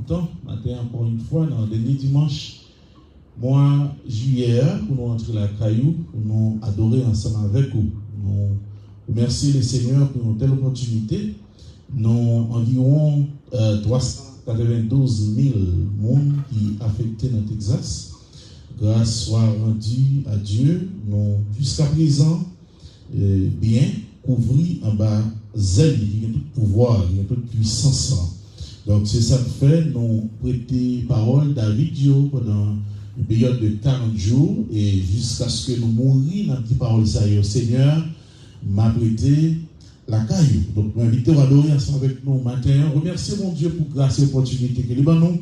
content, matin encore une fois, dans le dernier dimanche, mois juillet, pour nous entrer la caillou, pour nous adorer ensemble avec vous. Nous remercier le Seigneur pour une telle opportunité. Nous environ 392 000 monde qui affectés dans le Texas. Grâce soit rendue à Dieu, nous jusqu'à présent bien couvrir en bas zèle, qui a tout pouvoir, qui a toute puissance. Donc c'est ça que fait, nous prêter parole David Dio pendant une période de 40 jours et jusqu'à ce que nous mourions dans la petite parole ça y est, Seigneur m'a prêté la caillou. Donc nous invitons à adorer ensemble avec nous matin. Remerciez mon Dieu pour grâce et opportunité que nous avons.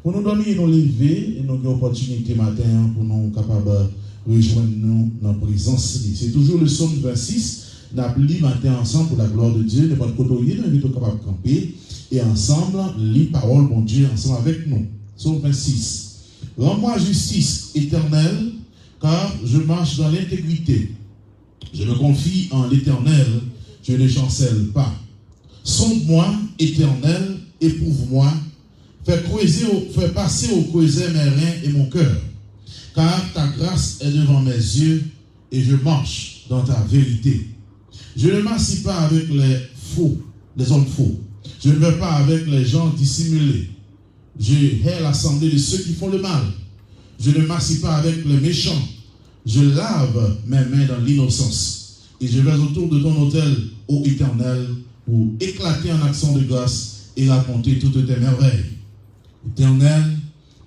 Pour nous donner nous lever et nous avons opportunité matin pour nous capables de rejoindre nous dans la présence. C'est toujours le psaume 26. Nous avons lu matin ensemble pour la gloire de Dieu. Nous avons côtoyer, nous invitons capables de camper et ensemble lire parole mon Dieu ensemble avec nous. Psaume 26. Rends-moi justice éternelle, car je marche dans l'intégrité. Je me confie en l'Éternel, je ne chancelle pas. Sonde-moi, Éternel, éprouve-moi. Fais passer au creuset mes reins et mon cœur. Car ta grâce est devant mes yeux et je marche dans ta vérité. Je ne m'assis pas avec les hommes faux. Je ne vais pas avec les gens dissimulés. Je hais l'assemblée de ceux qui font le mal. Je ne m'assis pas avec les méchants. Je lave mes mains dans l'innocence. Et je vais autour de ton autel, ô Éternel, pour éclater en action de grâce et raconter toutes tes merveilles. Éternel,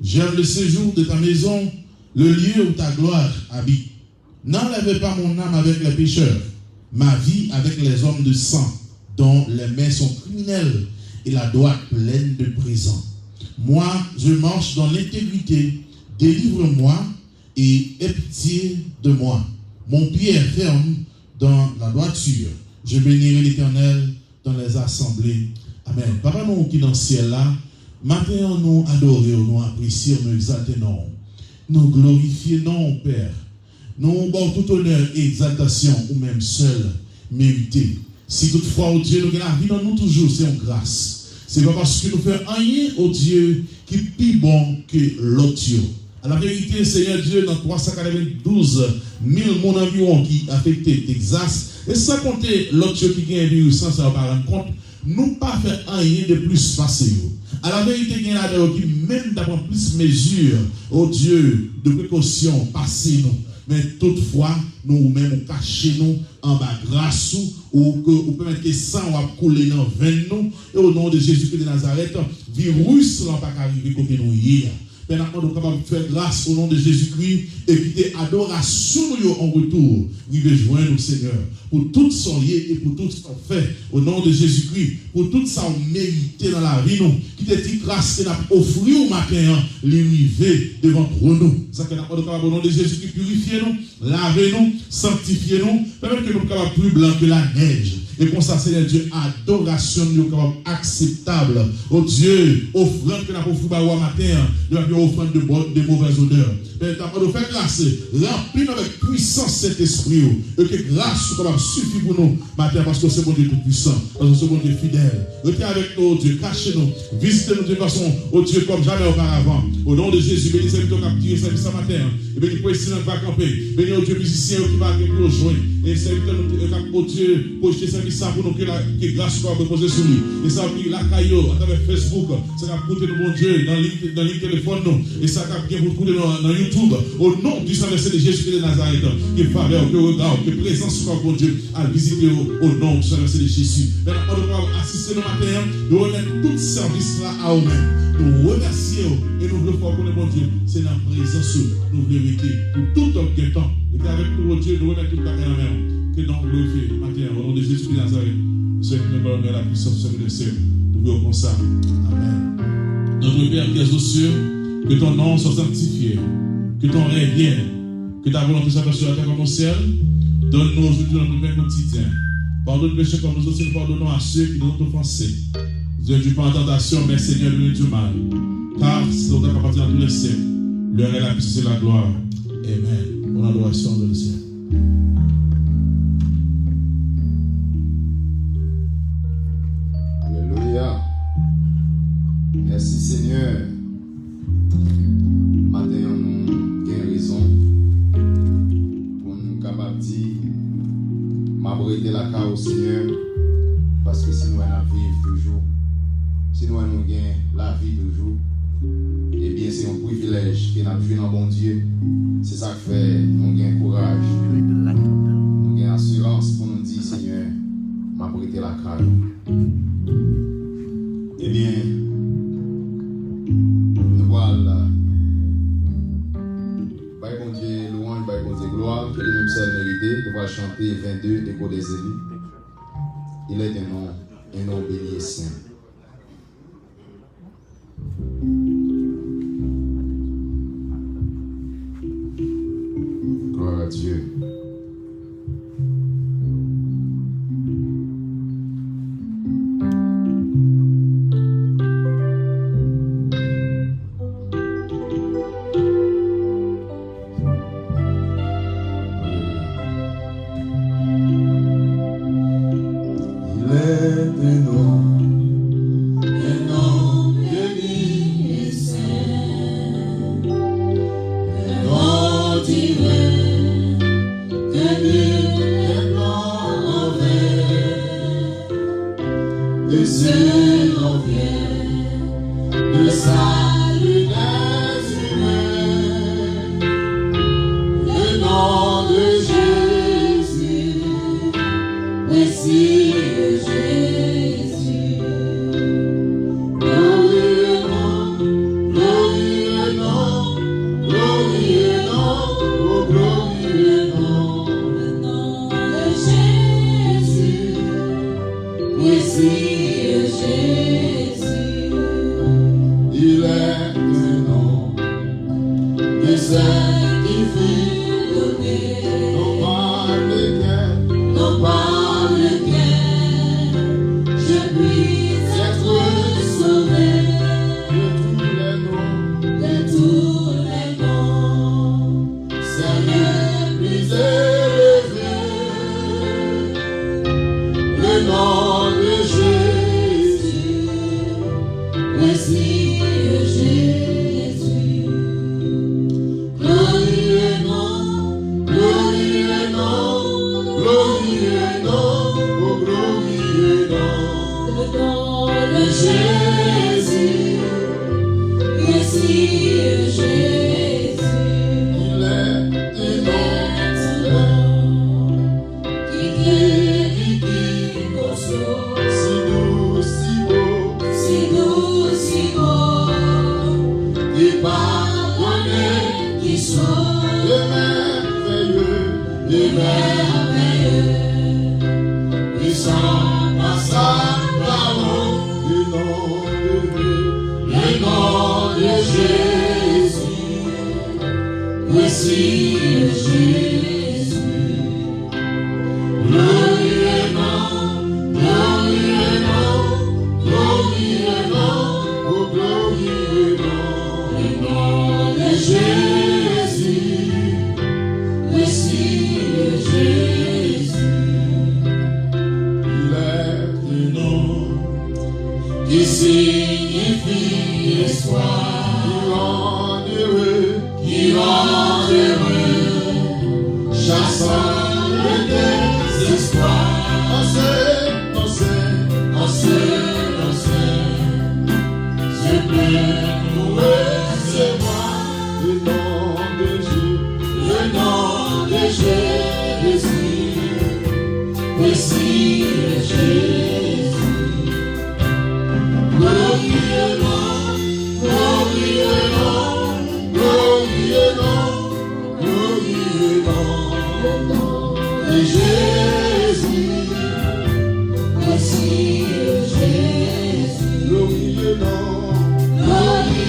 j'aime le séjour de ta maison, le lieu où ta gloire habite. N'enlève pas mon âme avec les pécheurs, ma vie avec les hommes de sang, dont les mains sont criminelles et la droite pleine de présents. Moi, je marche dans l'intégrité, délivre-moi et aie pitié de moi. Mon pied est ferme dans la droiture. Je bénirai l'Éternel dans les assemblées. Amen. Papa, nous qui dans le ciel là, maintenant nous adorons, nous apprécions, nous exaltons, nous glorifions, Père. Nous bon tout honneur et exaltation, ou même seul mérité. Si toutefois, oh Dieu, nous avons la vie dans nous toujours, c'est en grâce. C'est pas parce que nous faisons rien au Dieu qui est plus bon que l'autre. À la vérité, Seigneur Dieu, dans 392 000 mon environ qui affecté Texas, et sans compter l'autre qui gagne un virus sans s'en rendre compte, nous pas fait rien de plus facile. À la vérité, il y a qui même d'avoir plus mesures, oh Dieu, de précaution, passez nous. Mais toutefois, nous-mêmes, cachons nous en bas grâce ou que vous permettez que sang va couler dans le veine nous. Et au nom de Jésus-Christ de Nazareth, virus n'a pas arrivé comme nous hier. Maintenant, nous sommes capables de faire grâce au nom de Jésus-Christ et quitter adoration en retour. Nous rejoindre nous, Seigneur, pour tout son lié et pour tout son fait, au nom de Jésus-Christ, pour tout ça mérité dans la vie, nous, qui te dit grâce que nous avons offert au matin, l'arrivée devant nous. Ça que nous sommes capables, au nom de Jésus-Christ, purifiez-nous, lavez-nous, sanctifiez-nous, permettez que nous soyons capables plus blancs que la neige. Et pour ça, Seigneur Dieu, adoration nous acceptable. Oh Dieu, offrande que nous avons offert au matin, nous avons offrande de mauvaises odeurs. Mais nous avons fait grâce, remplis-nous avec puissance cet esprit. Et que grâce soit suffit pour nous matin, parce que c'est bon Dieu tout puissant, parce que c'est bon Dieu fidèle. Restez avec nous, oh Dieu, cachez-nous, visitez-nous de façon, oh Dieu, comme jamais auparavant. Au nom de Jésus, bénis les gens qui ont ce matin. Et bénis pour ici, va camper. Bénis, oh Dieu, musicien qui va nous joindre. Et serviteurs, oh Dieu, pour jeter service pour nous que grâce soit reposée sur lui. Et ça, la caillou, à travers Facebook, ça va coûter nous, bon Dieu, dans le téléphone, nous. Et ça va bien vous coûter dans YouTube. Au nom du Saint-Verset de Jésus-Christ de Nazareth, que faveur, que regard, que présence soit, bon Dieu, à visiter au nom du Saint-Verset de Jésus. Maintenant, on doit assister le matin, nous remettre tout service là à vous-même. Nous remercions et nous voulons voir pour le bon Dieu. C'est dans la présence nous voulons éviter pour tout autre temps. Et avec nous, bon Dieu, nous remettons tout à la main. Que nous glorifions matin au nom de Jésus de Nazareth. Nous nous donnons la puissance de le ciel. Nous voulons comme ça. Amen. Notre Père qui est aux cieux, que ton nom soit sanctifié, que ton règne vienne, que ta volonté soit faite sur la terre comme au ciel. Donne-nous aujourd'hui notre pain quotidien. Pardonne nos péchés comme nous aussi nous pardonnons à ceux qui nous ont offensés. Dieu du pas en tentation, mais Seigneur, nous du mal. Car c'est notre appartient à tous les siècles. L'heure est la puissance et la gloire. Amen. Pour l'adoration de le ciel. Alléluia. Merci Seigneur, matin nous avons raison pour nous capables de dire m'abriter la carte au Seigneur, parce que si nous allons vivre toujours, si nous allons gagner la vie toujours, eh bien c'est un privilège que nous avons vu dans bon Dieu. C'est ça qui fait nous gagnons courage, nous gagnons assurance pour nous dire Seigneur, m'abriter la carte. Eh bien, nous voilà. Bye bon Dieu, louange, bye bon Dieu, gloire, que nous sommes mérités. Nous allons chanter 22 échos des élus. Il est un nom béni et saint. Gloire à Dieu. Glory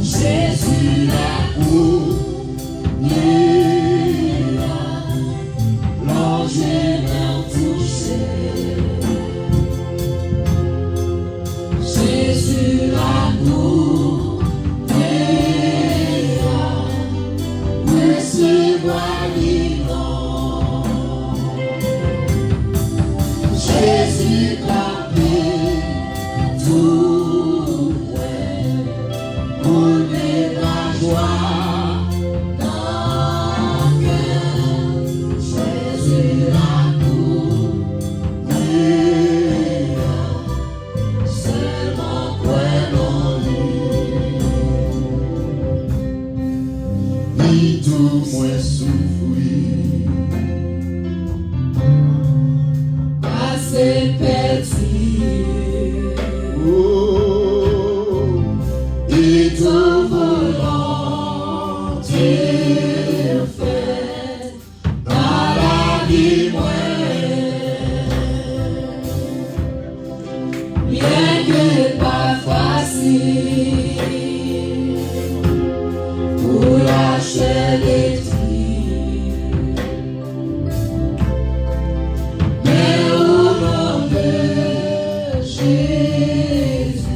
Jésus la cour. L'ange m'a touché. Jésus la cour. Recevoir vivant. Jésus campé tout près pour ma joie dans le cœur. Jésus la cour. Seulement croyons lui. Tout moins souffrir, assez petit, oh, et tout volonté fait dans la vie bien que pas facile pour lâcher les tirs. Mais au nom de Jésus,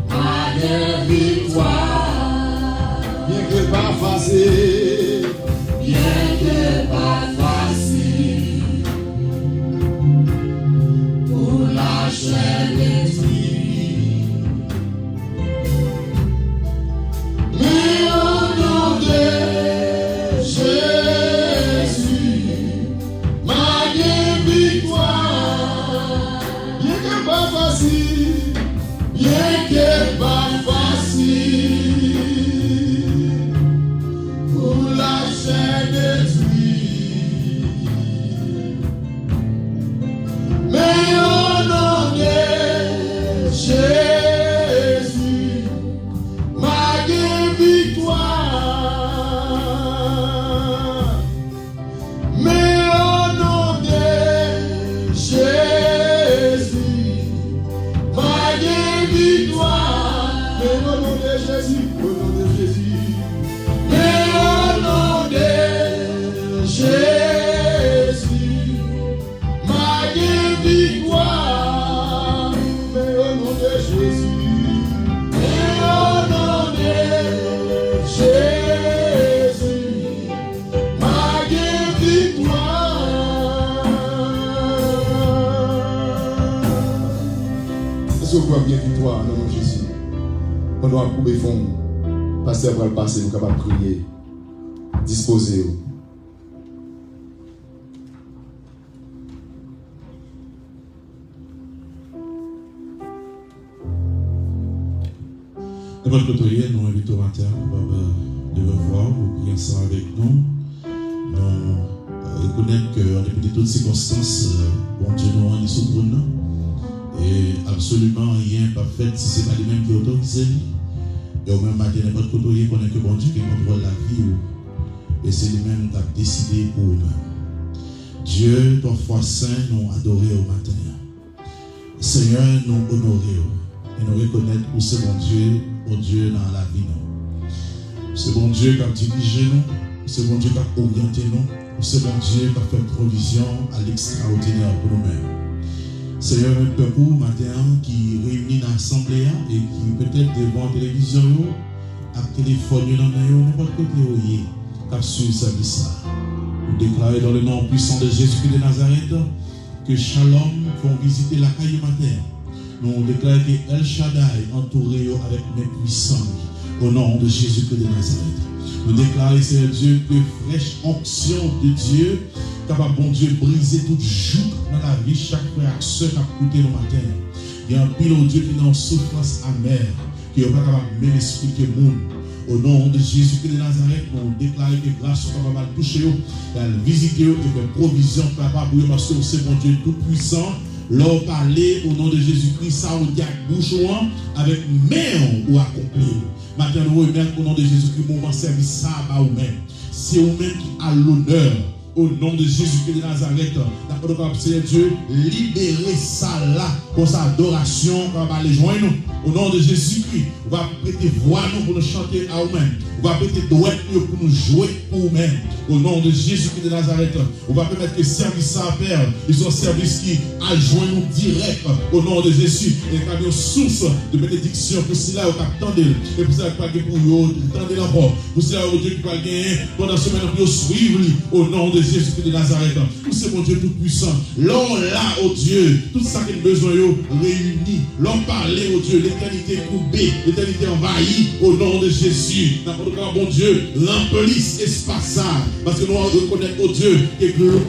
à la victoire. Bien que pas facile, bien que pas facile, pour lâcher les tirs. Bien que pas facile pour lâcher détruire, mais au nom de Jésus, ma victoire, mais au nom de Jésus. Victoire, mais au nom de Jésus, au nom de Jésus, mais au nom de Jésus, ma victoire, mais au nom de Jésus, mais au nom de Jésus, ma victoire. Est-ce que vous croyez bien victoire dans le nom de Jésus? On doit couper fond. Pasteur va le passer, nous sommes capables de prier. Disposez-vous. De votre côté, nous invitons au matin de revoir, vous priez ensemble avec nous. Nous reconnaître qu'en dépit de toutes circonstances, bon Dieu nous rend sous nous. Et absolument rien pas fait si ce n'est pas lui-même qui autorise. Et au même matin, n'importe côté, connaît que bon Dieu qui contrôle la vie. Et c'est lui-même qui a décidé pour nous. Dieu, ton foi saint, nous adorer au matin. Seigneur, nous honorer et nous reconnaître pour ce bon Dieu dans la vie. Ce bon Dieu qui a dirigé nous, ce bon Dieu qui a orienté nous, ce bon Dieu qui a fait provision à l'extraordinaire pour nous-mêmes. Seigneur, un peuple matin qui réunit dans l'assemblée et qui peut-être devant la télévision, à téléphone, n'importe côté, qui a suivi ce service. Nous déclarons dans le nom puissant de Jésus-Christ de Nazareth que Shalom font visiter la caille matin. Nous déclarons que El Shaddai entouré avec mes puissants au nom de Jésus-Christ de Nazareth. Nous déclarons, Seigneur Dieu, que fraîche onction de Dieu, capable, bon Dieu, briser toute joute dans la vie, chaque frère et soeur qui a écouté nos matins. Il y a un pile au Dieu qui est en souffrance amère, qui n'est pas capable de même expliquer le monde. Au nom de Jésus-Christ de Nazareth, nous déclarons que grâce soit capable de toucher, de visiter et de provision capable pour parce que c'est mon Dieu tout puissant. Leur parler au nom de Jésus-Christ, ça ou dit bouche avec main ou accomplir. Maintenant, nous remettons au nom de Jésus-Christ, moment service ça à vous-même. C'est vous-même qui a l'honneur. Au nom de Jésus-Christ de Nazareth, d'accord, Seigneur Dieu, libérez ça là pour sa adoration, pour aller joindre nous. Au nom de Jésus-Christ, On va prêter voix nous pour nous chanter à nous-mêmes. On va prêter droit pour nous jouer pour nous-mêmes. Au nom de Jésus-Christ de Nazareth, on va permettre que le service à faire, ils sont un service qui adjoint nous direct au nom de Jésus. Et qu'il y a une source de bénédiction pour cela, on attendez. Et pour cela, pour vous, attendez encore. Pour cela, Dieu qui va gagner pendant ce moment, pour suivre au nom de Jésus-Christ de Nazareth. Tout ce mon Dieu tout-puissant. L'on là, oh Dieu, tout ça qu'il a besoin, réuni. L'on parler, oh Dieu, l'éternité coupée, l'éternité envahie au nom de Jésus. N'importe quoi, bon Dieu, remplisse espace ça. Parce que nous reconnaissons, oh Dieu, que gloire,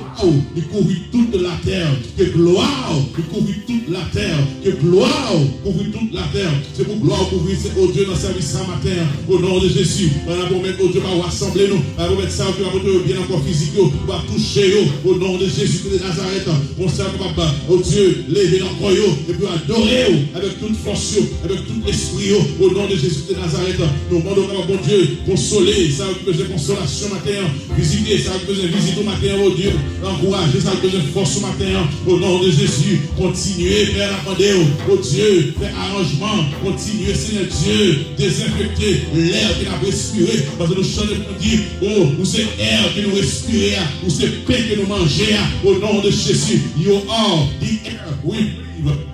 il couvre toute la terre. Que gloire, il couvre toute la terre. Que gloire, couvre toute la terre. C'est pour gloire couvrir, oh Dieu, dans le service ce matin. Au nom de Jésus. On va mettre, oh Dieu, va rassembler nous. On va mettre ça, on va mettre bien encore physique. On va toucher, au nom de Jésus de Nazareth. On sait papa, oh Dieu, lever encore, et puis adorer avec toute force, avec tout l'esprit, au nom de Jésus de Nazareth. Nous demandons, bon Dieu, consoler, ça a besoin de consolation matin. Visiter, ça a besoin de visiter au matin, oh Dieu. Encourager, ça a besoin de force au matin. Au nom de Jésus, continuez, Père, attendez, oh Dieu, faire arrangement, continuez, Seigneur Dieu, désinfecter l'air qu'il a respiré. Parce que nous chantons pour dire, oh, ou c'est air que nous respirons, ou c'est pain que nous mangeons, au nom de Jésus. You are the air we breathe.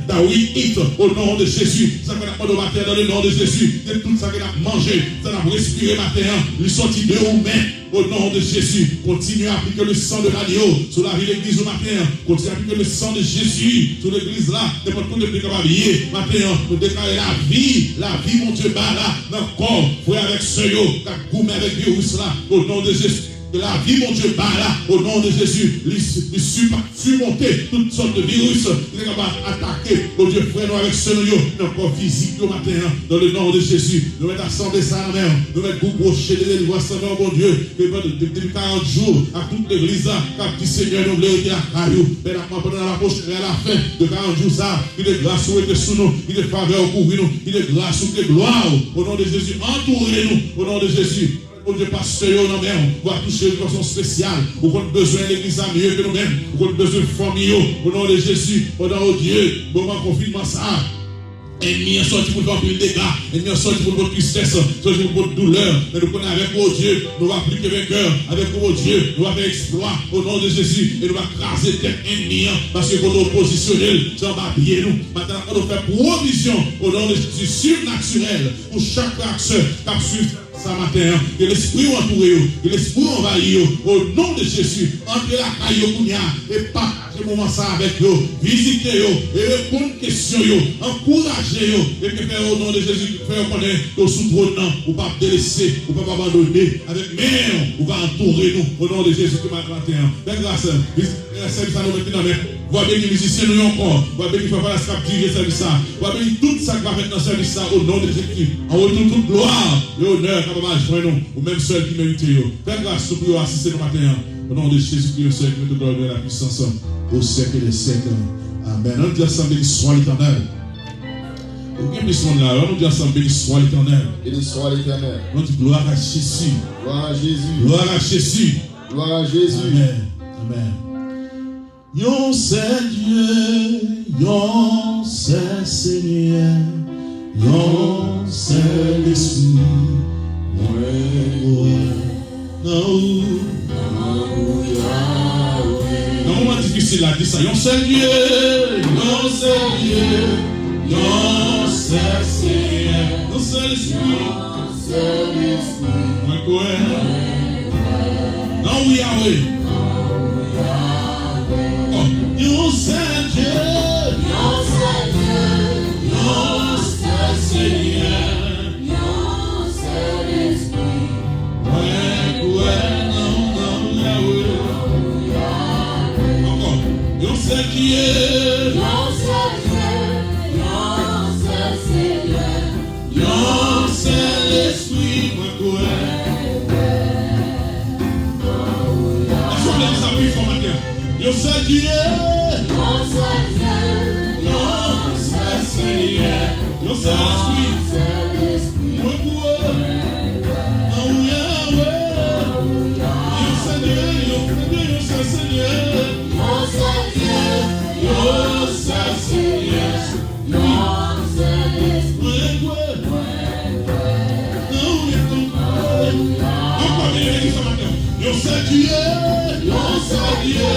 That we eat, au nom de Jésus. Ça qu'on a pas de matin dans le nom de Jésus. C'est tout ça qu'on a mangé, ça qu'on a respiré matin. Il sortit de nous mêmes. Au nom de Jésus, continuez à appliquer le sang de l'agneau sur la vie de l'église au matin. Continuez à appliquer le sang de Jésus sur l'église là. N'importe quoi de plus capable matin, nous déclarer la vie, mon Dieu, là, dans le corps, frère avec ce yo, goûté avec virus là, au nom de Jésus. De la vie, mon Dieu, là, au nom de Jésus, il surmonter toutes sortes de virus, il est capable d'attaquer, mon Dieu, frère, nous avec ce yo, notre corps physique au matin, dans le nom de Jésus. Nous mettons assembler ça en mer, nous mettons gaucher de délivrance en mer, mon Dieu, depuis 40 jours, à toute l'église, car petit Seigneur, nous voulons être à caillou, mais pendant la prochaine, à la fin de 40 jours, ça, il est grâce sous nous, il est faveur pour nous, il est grâce sous les gloires, au nom de Jésus, entourez-nous, au nom de Jésus. Au Dieu, pasteur, nous-mêmes, on va toucher de façon spéciale. Vous avez besoin de l'église à mieux que nous-mêmes. Vous avez besoin de famille, au nom de Jésus. Au nom de Dieu, moment confinement, ça. Ennemi est sorti pour faire plus de dégâts. Ennemi est sorti pour votre tristesse, sorti pour votre douleur. Mais nous connaissons avec mon Dieu, nous allons appliquer vainqueur. Avec mon Dieu, nous allons faire exploit au nom de Jésus. Et nous allons craser tête ennemi. Parce que votre oppositionnel, ça va bien nous. Maintenant, on va faire provision au nom de Jésus surnaturel pour chaque action qui a suivi ce matin, que l'esprit entouré, que l'esprit envahi, au nom de Jésus, entrez la caillou et partagez le moment ça avec eux, visitez eux, et répondez aux questions, encouragez eux, et que faire au nom de Jésus, faire connaître que sous trône, ou pas délaisser, ou pas abandonner, avec mère, ou va entourer nous, au nom de Jésus, que matin, Père grâce, service à nous maintenant, vous avez béni musiciens nous encore, vous avez béni papa la scripture service ça, vous avez béni tout ça qui va faire dans le service ça, au nom de Jésus, en retour toute gloire et honneur, capable de joindre nous, ou même ceux qui méritent. Père grâce, nous pouvons assister le matin, au nom de Jésus-Christ, le Seigneur, qui nous donne la puissance au siècle des siècles. Amen. On dit ensemble, béni soit l'Éternel. Aucun personne là, on dit ensemble, béni soit l'Éternel. Béni soit l'Éternel. On dit gloire à Jésus. Gloire à Jésus. Gloire à Jésus. Gloire à Jésus. Amen. Amen. Yon c'est Dieu, yon c'est Seigneur, yon c'est l'Esprit. Non, moment difficile à dire ça. Yon c'est Dieu, yon c'est Dieu, yon c'est Seigneur, yon c'est l'Esprit. Non, oui, Yahweh. Yon c'est Dieu, yon c'est Dieu, yon c'est Seigneur. C'est Dieu, non c'est Dieu, non c'est Seigneur, non c'est l'Esprit, moi est-ce qu'on a des amis formateurs? Non c'est Dieu, non c'est Dieu, non c'est Seigneur, non c'est l'Esprit, moi Dieu, yon seul Dieu,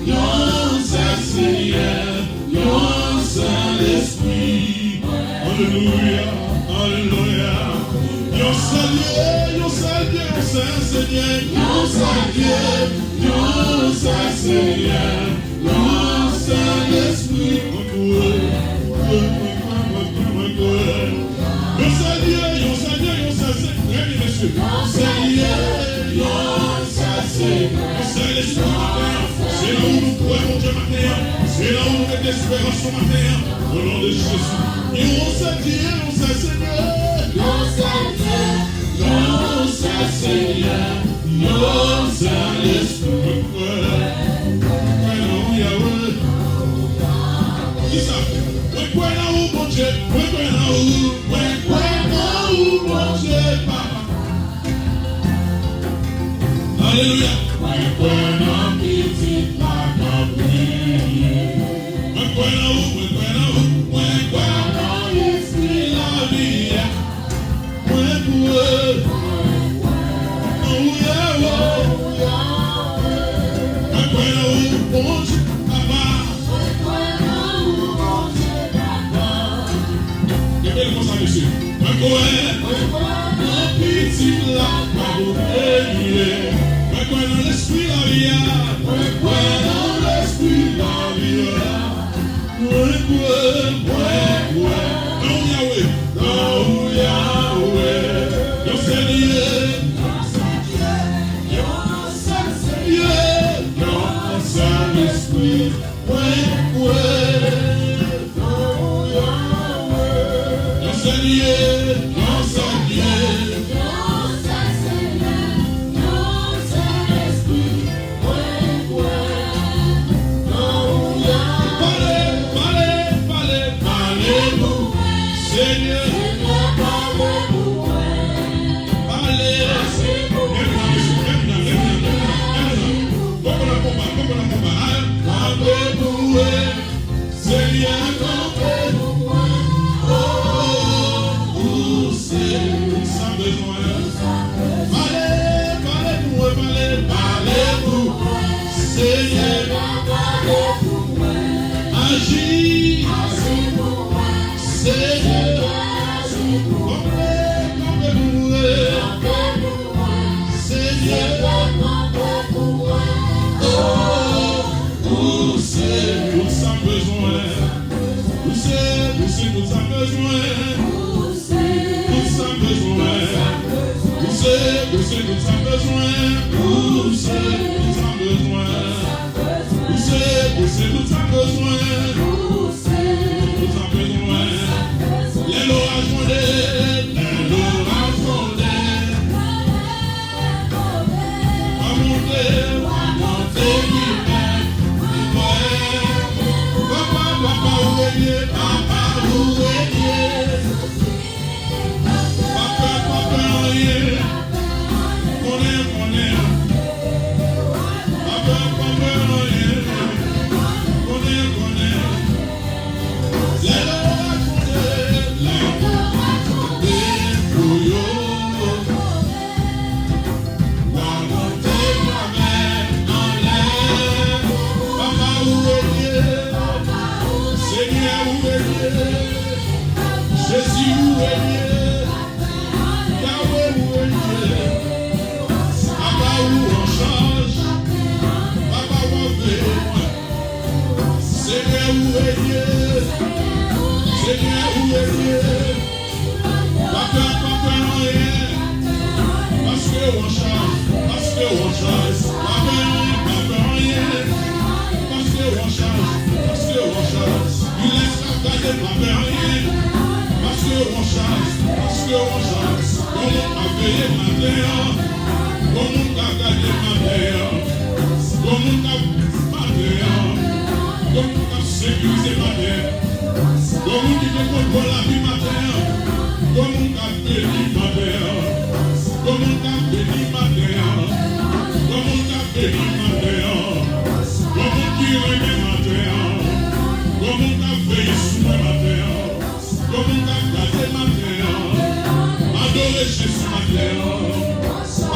yon seul Seigneur, yon seul Esprit. Alléluia, alléluia. Yon seul Dieu, yon seul Dieu, yon seul Seigneur, yon seul Dieu, yon seul Seigneur, yon seul Esprit. Yon seul Dieu, yon seul Dieu, yon seul Seigneur, messieurs. Yon seul Dieu, yon seul Seigneur, yon seul Esprit matin. C'est là où nous croyons, mon Dieu, matin. C'est là où nous mettons l'espérance au matin. Au nom de Jésus. Yon seul Dieu, yon seul Seigneur. Yon seul Dieu, yon seul Seigneur, yon seul Esprit. Alléluia. Dis ça. Ouais, quoi là où, mon Dieu? Ouais, quoi là où? Ouais, quoi là où, mon Dieu, papa? Alléluia. Ouais, quoi là, petite papa, prier. Ouais, quoi là où? Ouais, quoi là où? Ouais, quoi là, l'esprit, la vie. Ouais, quoi. Oh, yeah, oh, yeah. Ouais, quoi là où, mon Dieu, papa? Monsieur, mon petit là, dans l'esprit la vie, dans l'esprit la vie, dans Yahweh, dans Seigneur, dans Saint-Esprit,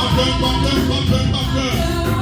Pas peur, pas peur, pas peur, pas peur.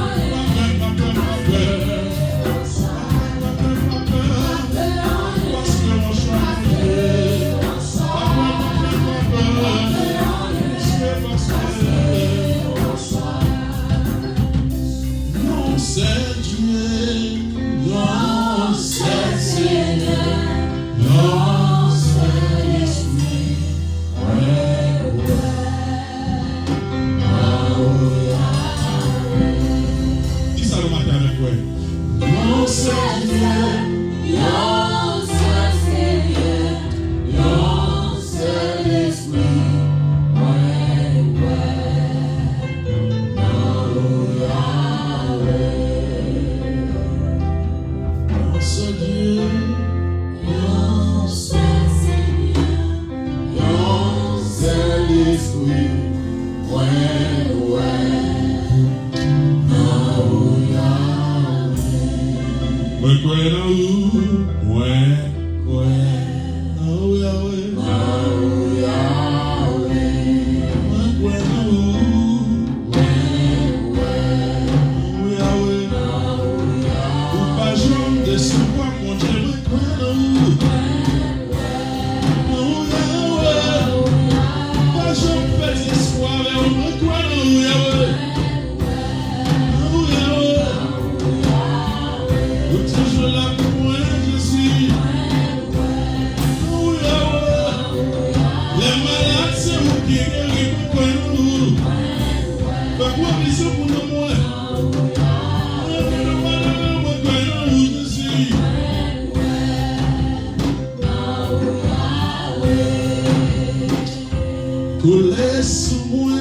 Coulez sous moi,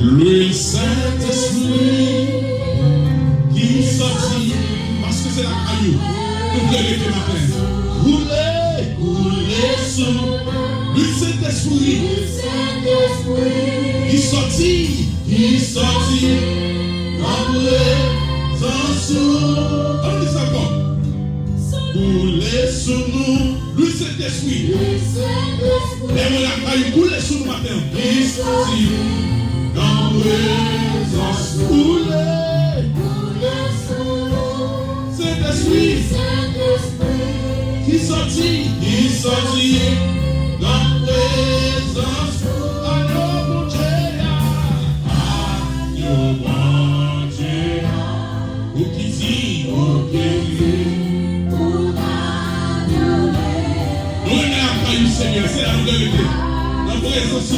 le Saint-Esprit qui sortit, parce que c'est la caillou, nous voulons ce matin. Coulez sous le Saint-Esprit qui sortit, en présence. On dit ça comme coulez sous nous, le Saint-Esprit. Et la caillou coulez sous nous matin. Qui sortit, en présence. Coulez sous nous, Saint-Esprit qui sortit, en présence. Agneau mon Dieu, ou qui dit, pour adorer. Nous venons à Caillou, Seigneur, c'est la vérité. La présence,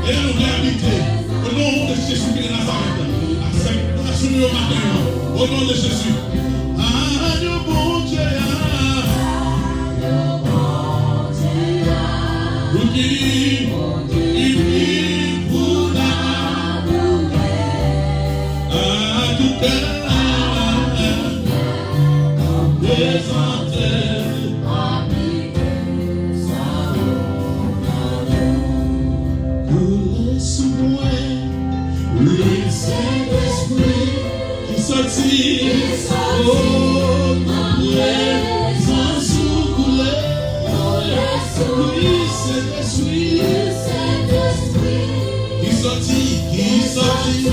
et là nous voulons habiter. Au nom de Jésus qui est Nazareth, assumez au matin, au nom de Jésus. Agneau mon Dieu, ou qui dit, pour adorer. À tout cœur. Coulez sous moi, le Saint-Esprit qui sortit, oh, ma présence coulez, oui, Saint-Esprit qui sortit,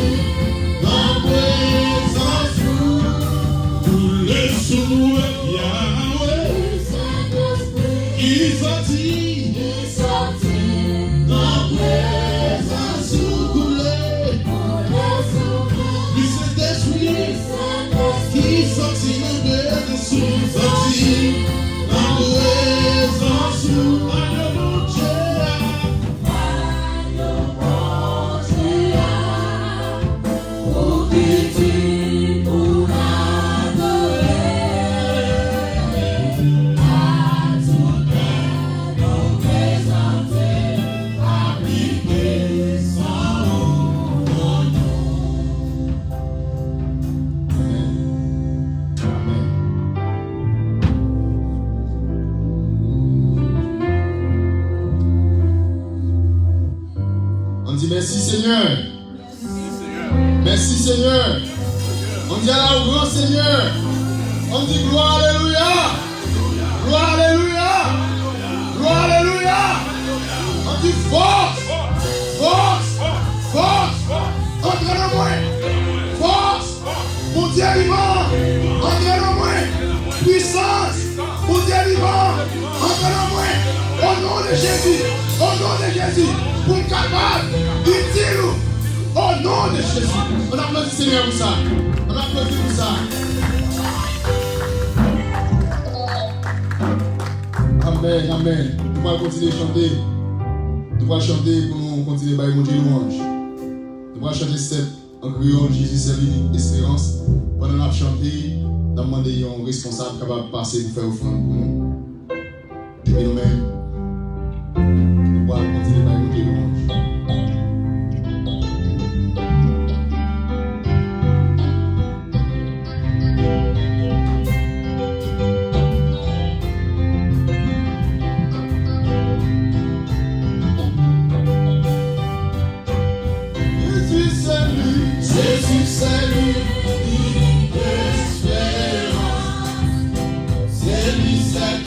ma présence coulez sous moi, Yahweh, qui sortit, ma présence coulez, lui Saint-Esprit qui sortit, ma présence sortit, ma présence merci Seigneur. Merci Seigneur. On dit à la grand Seigneur. On dit gloire alléluia. Gloire alléluia. Gloire alléluia. On dit force. Force. Force. Entrez dans moi. Force. Mon Dieu vivant. Entrez dans moi. Puissance. Mon Dieu vivant. Entrez dans moi. Au nom de Jésus. Au nom de Jésus. Pour le capable. Dit-il. Au nom de Jésus. On applaudit Seigneur pour ça. On applaudit pour ça. Amen, amen. Nous allons continuer à chanter. Nous allons chanter pour nous continuer à mon Dieu louange. Nous allons chanter cette en criant Jésus, c'est l'espérance. Pendant qu'on a chanté, nous avons demandé à un responsable capable de passer pour faire offrande pour nous. Et puis nous-mêmes, nous allons continuer à mon Dieu louange. Jésus, c'est l'unique espérance. C'est lui, c'est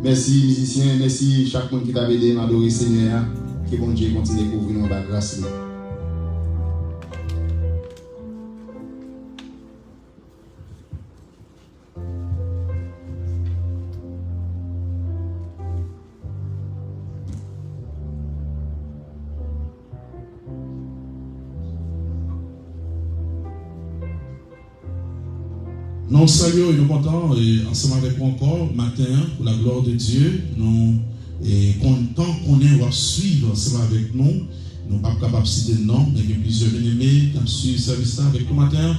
Merci musiciens, merci chaque monde qui t'a aidé à adorer Seigneur. Que bon Dieu continue à couvrir nos grâce. Nous saluons et nous comptons ensemble avec vous encore matin pour la gloire de Dieu. Nous contents qu'on ait à suivre ensemble avec nous. Nous ne sommes pas capables de citer le nom, mais il y a plusieurs bien-aimés qui ont suivi le service avec nous matin.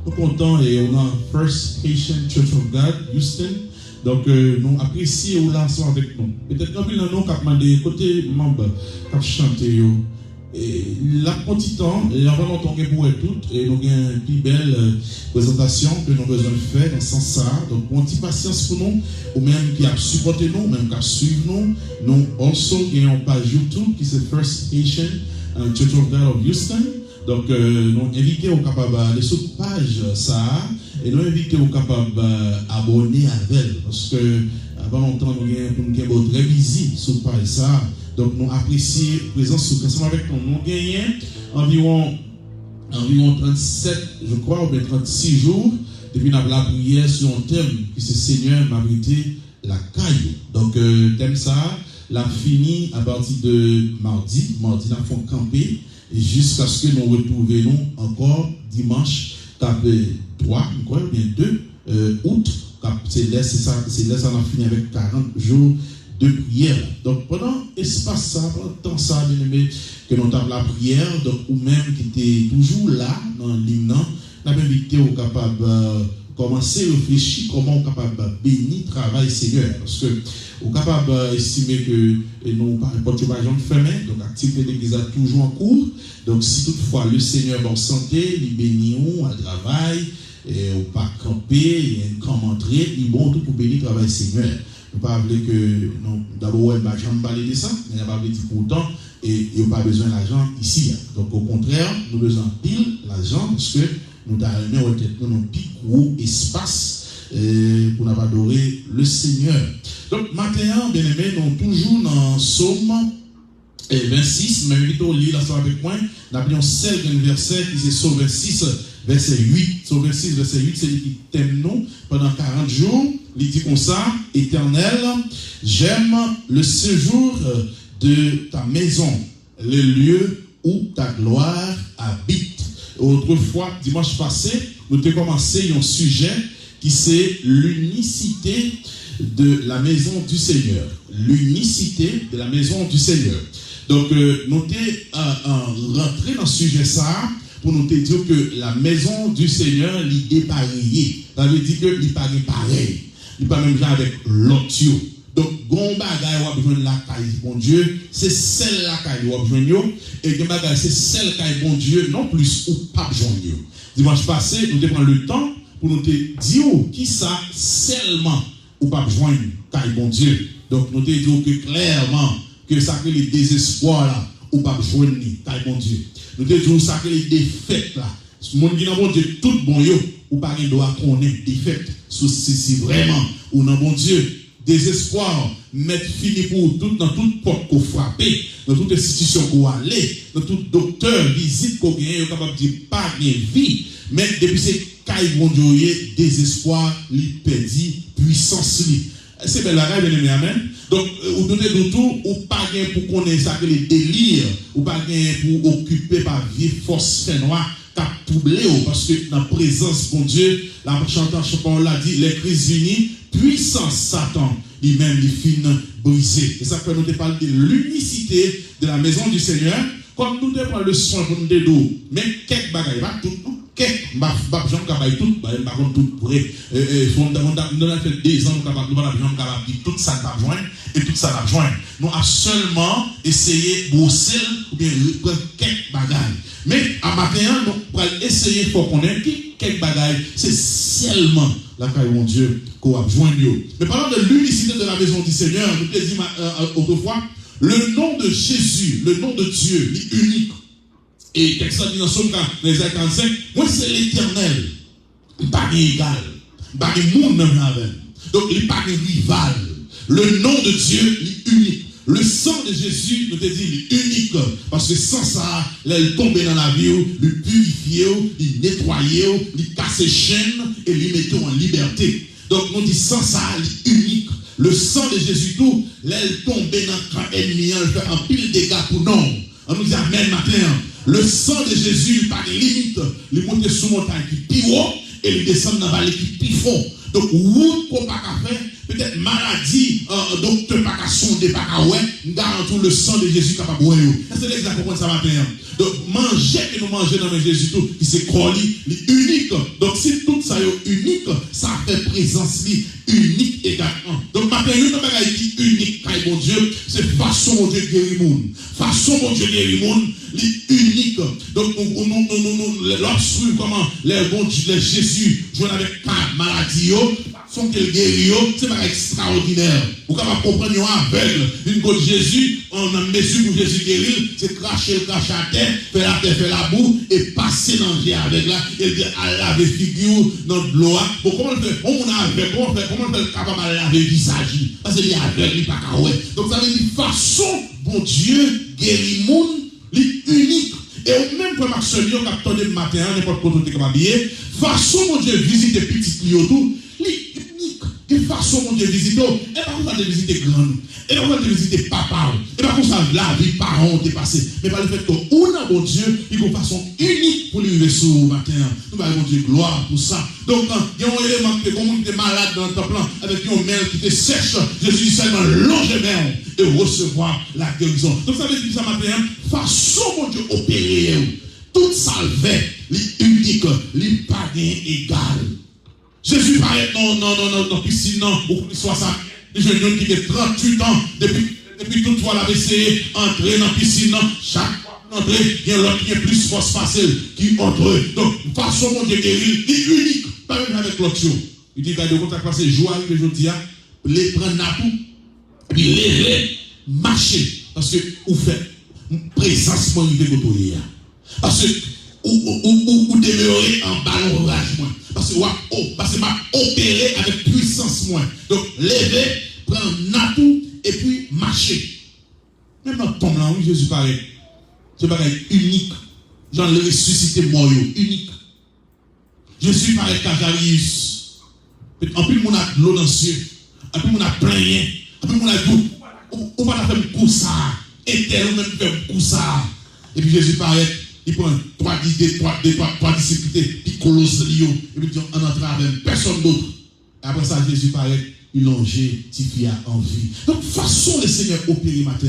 Nous comptons et on a First Haitian Church of God, Houston. Donc nous apprécions là ensemble avec nous. Peut-être qu'on a nous qui demandé côté membre qui chanté. Et la petit temps, et avant longtemps pour toutes, et nous avons une plus belle présentation que nous avons besoin de faire dans ce sens. Donc, une petite patience pour nous, ou même qui a supporté nous, même qui a suivi nous. Nous aussi avons une page YouTube qui c'est First Haitian Church of God of Houston. Donc, nous invitons aux capables d'aller sur la page ça, et nous invitons aux capables d'abonner à elle. Parce que avant longtemps, nous avons très busy sur la page ça. Donc, nous apprécions la présence ensemble avec nous. Nous gagnons environ 37, je crois, ou bien 36 jours depuis la prière sur un thème qui c'est Seigneur m'a prêté la caille. Donc, thème ça, l'a fini à partir de mardi. Mardi, nous avons campé jusqu'à ce que nous retrouvions encore dimanche, 3, je crois, bien 2 août. C'est là, ça a fini avec 40 jours de prière. Donc, pendant espace ça, pendant temps ça, bien aimé, que nous avons la prière, donc, ou même qui était toujours là, dans l'hymne, nous avons invité au capable commencer à réfléchir comment on est capable de bénir le travail Seigneur. Parce que on est capable d'estimer que nous pas jamais fermé, donc l'activité de l'église est toujours en cours. Donc, si toutefois le Seigneur est en santé, il bénit à travail, et ou pas camper, il commentrer, il bon tout pour bénir le travail Seigneur. Nous ne pouvons pas dire que d'abord, on ne va jamais parler de ça, mais on ne va pas dire pourtant, et il n'y a pas besoin d'argent ici. Donc, au contraire, nous avons besoin de pile l'argent parce que nous avons un petit gros espace pour nous adorer le Seigneur. Donc, maintenant, bien aimé, nous sommes toujours dans Psaume 26, mais vite au lire la soirée avec moi, nous avons un seul verset qui est Psaume 26, verset 8. Psaume 26, verset 8, c'est lui qui t'aime nous pendant 40 jours. Il dit comme ça, Éternel, j'aime le séjour de ta maison, le lieu où ta gloire habite. Autrefois, dimanche passé, nous avons commencé un sujet qui c'est l'unicité de la maison du Seigneur. L'unicité de la maison du Seigneur. Donc, nous avons rentré dans ce sujet ça pour nous dire que la maison du Seigneur est dépareillée. Ça veut dire qu'il n'est pas pareil. Il n'est pas même genre avec l'autre. Donc, gon bagay ou besoin de la caille bon Dieu, c'est celle la caille ou besoin et gon bagay c'est celle caille bon Dieu non plus ou pas besoin. Dimanche passé, nous avons pris le temps pour nous dire qui ça seulement ou pas besoin caille bon Dieu. Donc, nous avons dit que clairement que ça que les désespoirs là ou pas besoin caille bon Dieu. Nous avons dit ça que les défaites là, monde qui n'a bon Dieu tout bon yo ou pas il doit connaître défaite. Si vraiment ou non bon Dieu désespoir, mettre fini pour tout, dans toute porte qu'on frappe, dans toute institution qu'on allait, dans tout docteur, visite qu'on gagne, capable de dire pas de vie, mais depuis c'est caille bon Dieu, désespoir, li perdu, puissance li. C'est belle la règle, bien aimé, amen. Donc, ou tout est autour, ou pas gain pour connaître ça que les délires, ou pas gain pour occuper par vie force fait noire, cap troublé, parce que dans la présence de Dieu, la chantant l'a dit, les crises unies, puissance Satan, lui-même, il finit brisé. Et ça peut nous parler de l'unicité de la maison du Seigneur, comme nous devons prendre le soin pour nous dire, mais quelques bagailles, pas tout, quelques bagailles, tout, par contre, tout prêt. Nous avons fait 2 ans, nous avons dit tout ça n'a besoin, et tout ça n'a besoin. Nous avons seulement essayé de brosser, ou bien prendre quelques bagailles. Mais à matin, nous allons essayer pour qu'on ait quelques bagailles, c'est seulement la caille mon Dieu qu'on a besoin de nous. Mais parlant de l'unicité de la maison du Seigneur, nous te disons autrefois, le nom de Jésus, le nom de Dieu, est unique. Et quelque chose dit dans Somme 45, moi c'est l'Éternel. Il n'est pas égal. Il n'est pas monde même avec. Donc il n'est pas rival. Le nom de Dieu est unique. Le sang de Jésus, nous te dit, il est unique. Parce que sans ça, il tombe dans la vie, il purifie, il nettoie, il casse les chaînes et il met en liberté. Donc nous dit sans ça, il est unique. Le sang de Jésus, tout, il tombe dans le camp ennemi, il fait un pile de dégâts pour nous. On nous dit amen matin. Le sang de Jésus, il n'a pas de limite. Il monte sur montagne qui pire et il descend dans la vallée qui pire fond. Donc, route qu'on pas faire, peut-être maladie, docteur pas qu'à sonder, pas qu'à ouais, garantit le sang de Jésus capable de boire. C'est l'exemple comprendre ça matin. Donc, manger que nous mangeons dans Jésus tout, qui c'est colis, unique. Donc, si tout ça est unique, ça fait présence unique également. Donc, matin, nous avons qui unique, mon Dieu, c'est façon mon Dieu guérir le monde. Façon mon Dieu guérir le monde, unique. Donc, nous, lorsque comment les Jésus jouent avec 4 maladies, sont qu'elle guérit, c'est pas extraordinaire. Vous pouvez comprendre un aveugle, une côte Jésus, on a mesure pour Jésus guérir, c'est cracher à terre, faire la boue et passer dans le vie avec là, et dire à laver figure dans de l'eau. Bon, comment on fait? On a aveugle, comment on fait capable de laver le visage? Parce qu'il est aveugle, il n'est pas carré. Donc ça veut dire façon, bon Dieu, guérit le monde, unique. Et au même point, Maxime, on a attendu le matin, n'importe quoi, on est capable de façon, mon Dieu, visite les petits clients, tout, unique. quelle façon mon Dieu visite, et pas qu'on va te visiter grand, et pas qu'on va te visiter papa, et pas qu'on va la vie parents dépassé, mais par le fait qu'on a mon Dieu, il y a une façon unique pour lui vivre sur le matin. Nous allons mon Dieu gloire pour ça. Donc, il y a un élément que comme on était malade dans le temple, avec une mère qui était sèche, Jésus dit seulement longer mer et recevoir la guérison. Donc, ça veut dire que ça matin, façon mon Dieu opérer, toute salvée, unique, les pas égal. Jésus paraît non, piscine, non, ou plus 60. Les jeunes qui ont 38 ans, depuis toute fois, l'avait essayé d'entrer dans la piscine, chaque fois entrer, il y a l'autre qui est plus force facile, qui entre. Donc, façon mon Dieu guérir, il est unique, pas même avec l'autre. Il dit, regardez, quand tu as joie que je dis, les prendre à tout, puis les marcher. Parce que vous faites présence, moi, il veut parce que ou demeurer en ballon rage moins. Parce que m'a opéré avec puissance moins. Donc, lever, prendre natou et puis marcher. Même dans ton là, oui, Jésus paraît. C'est pareil, unique. J'en ai ressuscité mort, unique. Jésus paraît Cajarius. En plus, on a de l'eau dans le ciel. En plus, on a plein rien. En plus, on a tout. On va faire un coup ça. Et tel, on va faire un coup ça. Et puis, Jésus paraît. Il prend trois disciples, puis colosse Lyon, et puis on entre avec personne d'autre. Après ça, Jésus paraît, il longeait, Tifia en vie. Donc, façon le Seigneur opérer matin,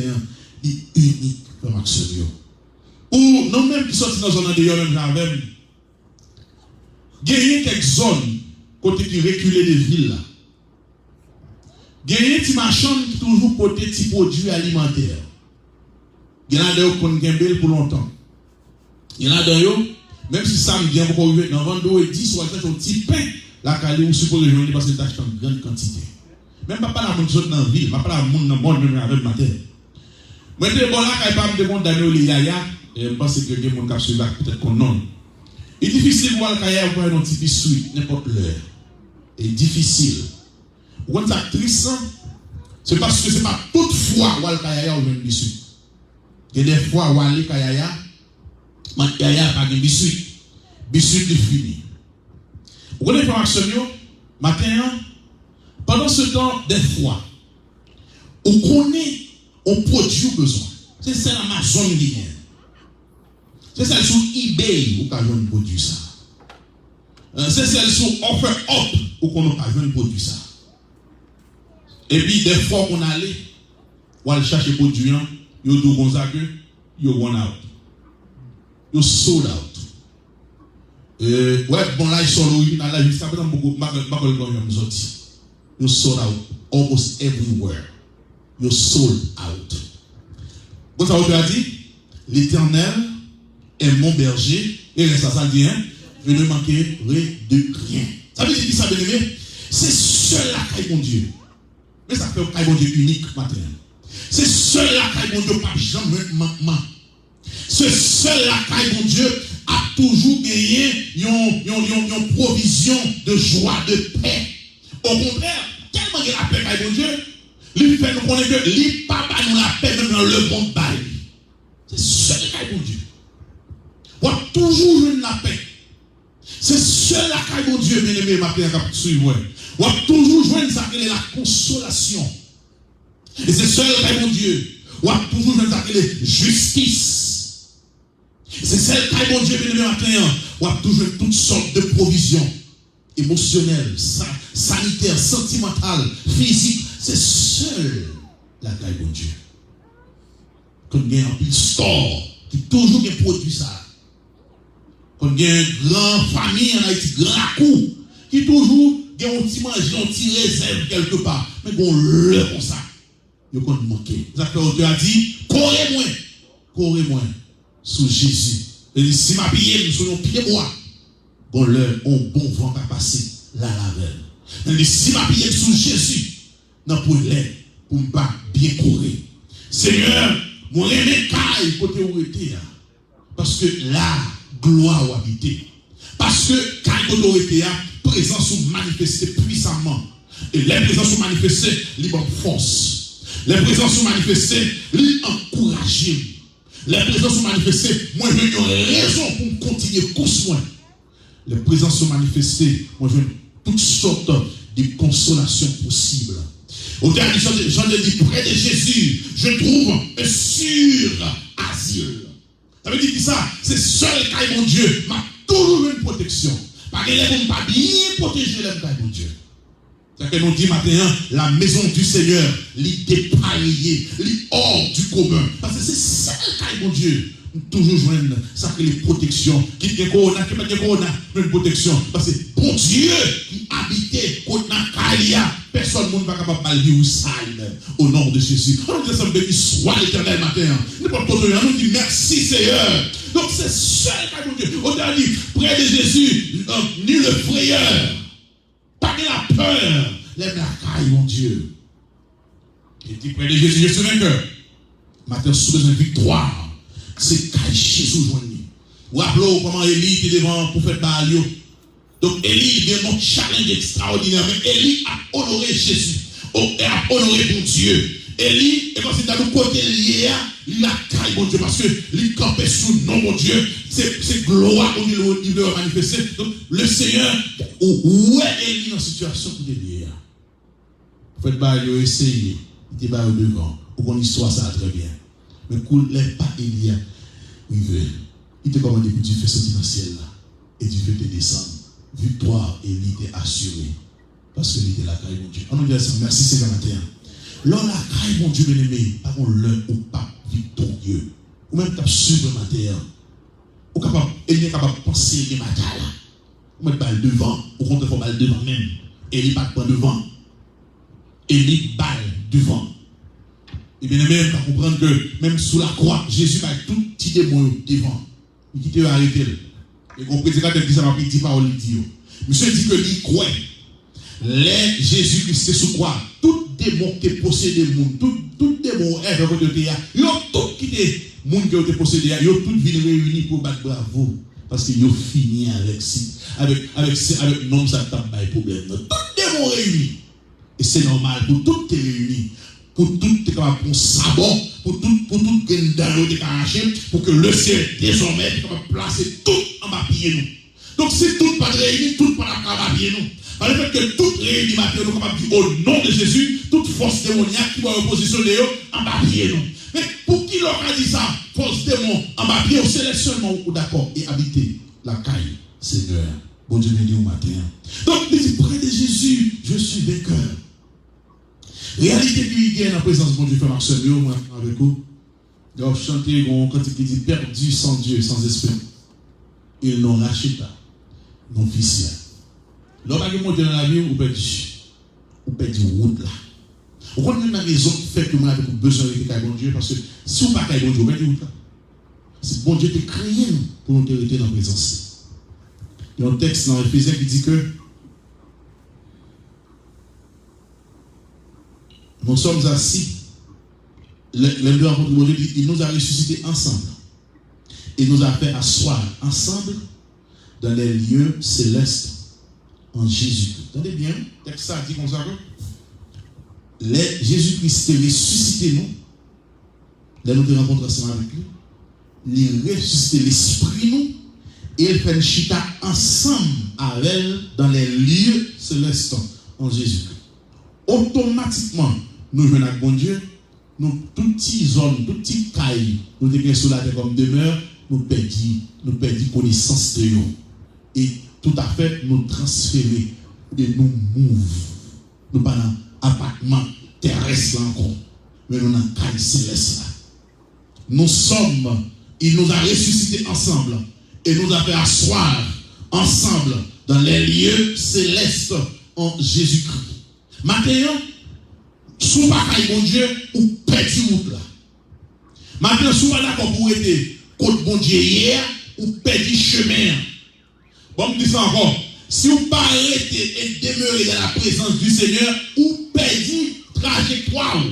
il est unique comme action. Ou non, même qui sortent dans une zone d'ailleurs, même j'avais gagné quelques zones, côté qui reculait des villes là. Gagné des marchands qui toujours côté petits produits alimentaires. Il y en a d'ailleurs qu'on gagne pour longtemps. Il y en a d'ailleurs, même si ça me vient pour arriver dans 22 et 10, ou à un petit pain, la calée, ou suppose que parce que tu achètes en grande quantité. Même pas la monde dans la ville, pas la monde dans le monde, même avec ma tête. Moi, je dis, bon, là, quand il parle de monde d'années, les yaya, et je pense que les gens qui suivent peut-être qu'on non. Il est difficile de voir le yaya pour un petit biscuit, n'importe l'heure. Il est difficile. Quand ça triste, c'est parce que ce n'est pas toutefois où le yaya ou un biscuit. Il y a des fois où le yaya, Yaya pas de biscuit. Biscuit est fini. Vous connaissez l'information, matin, pendant ce temps, des fois, on connaît, on produit besoin. C'est celle Amazon qui vient. C'est celle sur eBay où on a produit ça. C'est celle sur OfferUp où on a produit ça. Et puis, des fois qu'on allait, on aller chercher produit, on a dit comme ça que, on run out. You sold out. Ouais, bon là, ils sont là, là, jusqu'à présent, beaucoup, you sold out almost everywhere. You sold out. Bon, ça vous a dit, l'Éternel est mon berger, et ça dit, hein, je ne manquerai de rien. Ça veut dire qui ça, bien aimé? C'est cela qui est mon Dieu. Mais ça fait un bon Dieu unique, matin. C'est cela qui est mon Dieu, pas jamais manquement. Ce seul-là, mon Dieu, a toujours gagné une provision de joie, de paix. Au contraire, tellement il y a la paix, mon Dieu, lui fait nous connaître que lui, papa nous la paix même dans le bon bail. C'est seul mon Dieu. On a toujours eu la paix. C'est seul là, mon Dieu, bien aimé, ma paix, à suivre. On a toujours joué ça, la consolation. Et c'est seul mon Dieu. On a toujours joué ça, justice. C'est celle qui, mon Dieu, bien matin, on a toujours toutes sortes de provisions émotionnelles, sanitaires, sentimentales, physiques. C'est seul la caille, mon Dieu. Quand il y a un petit store qui toujours produit ça. Quand il y a une grande famille en Haïti, grand coup, qui toujours a un petit manger, un petit réserve quelque part. Mais qu'on le comme ça. Il y a manqué. Ça fait auteur a dit, courez moins. Sous Jésus. Il dit, si ma pied, nous sommes pieds bois, bon l'heure, on bon vent à passer, la lavelle. Il dit, si ma pied sous Jésus, non pour l'air, pour me pas bien courir. Seigneur, mon aimé caille, côté où était là. Parce que la gloire où habiter. Parce que quand côté où était là, présence ou manifesté puissamment. Et les présences sont manifestées, les bonnes forces. Les présences sont manifestées, les encourager. Les présences sont manifestées, moi j'ai une raison pour continuer course moi. Les présences sont manifestées, moi j'ai toutes sortes des consolations possibles. Au dernier Jean dit, près de Jésus, je trouve un sûr asile. Ça veut dire que ça, c'est seul qui mon Dieu m'a toujours une protection. Parce que les gens ne pas bien protéger les gens mon Dieu. C'est que nous dit maintenant, la maison du Seigneur, l'est dépareillée, l'est hors du commun. Parce que c'est seul qui mon Dieu. Toujours joindre ça que les protections qui est corona qui pas de corona une protection parce que bon Dieu qui habitait côté Kalia personne monde pas capable mal vivre sale au nom de Jésus. On dit ça béni soit l'Éternel matin. Nous pas poser on nous dit merci Seigneur. Donc c'est seul qui mon Dieu. On a dit près de Jésus ni le frayeur pas de la peur lève la caille mon Dieu. Il dit près de Jésus je suis vainqueur. Matin sous une victoire. C'est caché sous joigné. Ou rappelez comment Élie était devant le prophète Baal. Donc Élie a un challenge extraordinaire. Mais Élie a honoré Jésus. A honoré mon Dieu. Élie, et quand c'est dans le côté lié, il a caillé mon Dieu. Parce que il campait sous nom mon Dieu. C'est gloire où il veut manifester. Donc le Seigneur, où est Élie dans la situation pour lié? Le prophète Baal a essayé. Il était pas au devant. Pour qu'on histoire ça très bien. Mais cool, les pas Élie, il te commande que tu fais sortir dans le ciel là. Et tu fais te descendre. Victoire, Élie t'est assurée. Parce que il était la caille, mon Dieu. On nous dit ça, merci Seigneur matin. L'on la caille, mon Dieu, bien-aimé, par contre, l'un ou pas victorieux. Ou même t'as suivre matin. Ou capable, Élie est capable de penser les matins là. Ou mettre balle devant. Ou contre, il faut balle devant même. Élie pas de devant. Élie balle devant. Et bien même, à comprendre que même sous la croix, Jésus va tout petit démon devant. Il dit arrêter. Et qu'on prédicateur dit ça va petit parole il dit. Monsieur dit que lui croit. Les Jésus qui c'est sous croix, tout démon qui possédé monde, tout démon est de côté de yo tout qui est monde qui ont possédé, yo tout vient réuni pour battre bravo parce que yo fini avec nom ça tape pas problème. Tout démon réuni. Et c'est normal pour tout te réunir. Pour tout te capable pour sabot, pour tout dans te arracher, pour que le ciel désormais est capable de placer tout en bas pied nous. Donc si tout pas réuni, tout pas capable pied nous. Par le fait que tout réuni matin nous capable dire au nom de Jésus, toute force démoniaque qui va repositionner en bas pied nous. Mais pour qui leur a dit ça, force démon en bas pied, c'est seulement d'accord et habiter la caille, Seigneur. Bon Dieu béni au matin. Donc il dit près de Jésus, je suis vainqueur. Réalité qui est dans la présence de mon Dieu, frère Marcel, moi avec vous. Ils ont chanté un cantique qui dit perdu sans Dieu, sans esprit. Ils n'ont lâché pas. Non officiel. Lorsque vous montez dans la vie, vous perdez route là. Vous connaissez la raison qui fait que vous avez besoin de bon Dieu, parce que si vous n'avez pas bon Dieu, vous perdez route là. C'est bon Dieu qui a créé nous pour nous hériter dans la présence. Il y a un texte dans Éphésiens qui dit que nous sommes assis, les deux rencontres de Dieu, il nous a ressuscités ensemble. Il nous a fait asseoir ensemble dans les lieux célestes en Jésus-Christ. Entendez bien, le texte ça dit comme ça que Jésus-Christ a ressuscité nous, là nous avons rencontré ensemble avec lui, il a ressuscité l'esprit nous, et il fait une chita ensemble avec elle dans les lieux célestes en Jésus-Christ. Automatiquement, nous venons avec bon Dieu, nous, toutes petites zones, toutes petites cailles, nous devons sur la terre comme demeure, nous perdons connaissance de nous. Et tout à fait, nous transférer et nous move. Nous pas dans appartement terrestre encore, mais nous dans la caille céleste là. Nous sommes, il nous a ressuscités ensemble et nous a fait asseoir ensemble dans les lieux célestes en Jésus-Christ. Maintenant, sous pas bon Dieu, ou petit route là. Maintenant, sous pas d'accord pour être contre bon Dieu hier, ou petit chemin. Bon, me dis ça encore. Si vous pas arrêter et demeurer dans la présence du Seigneur, ou petit trajectoire.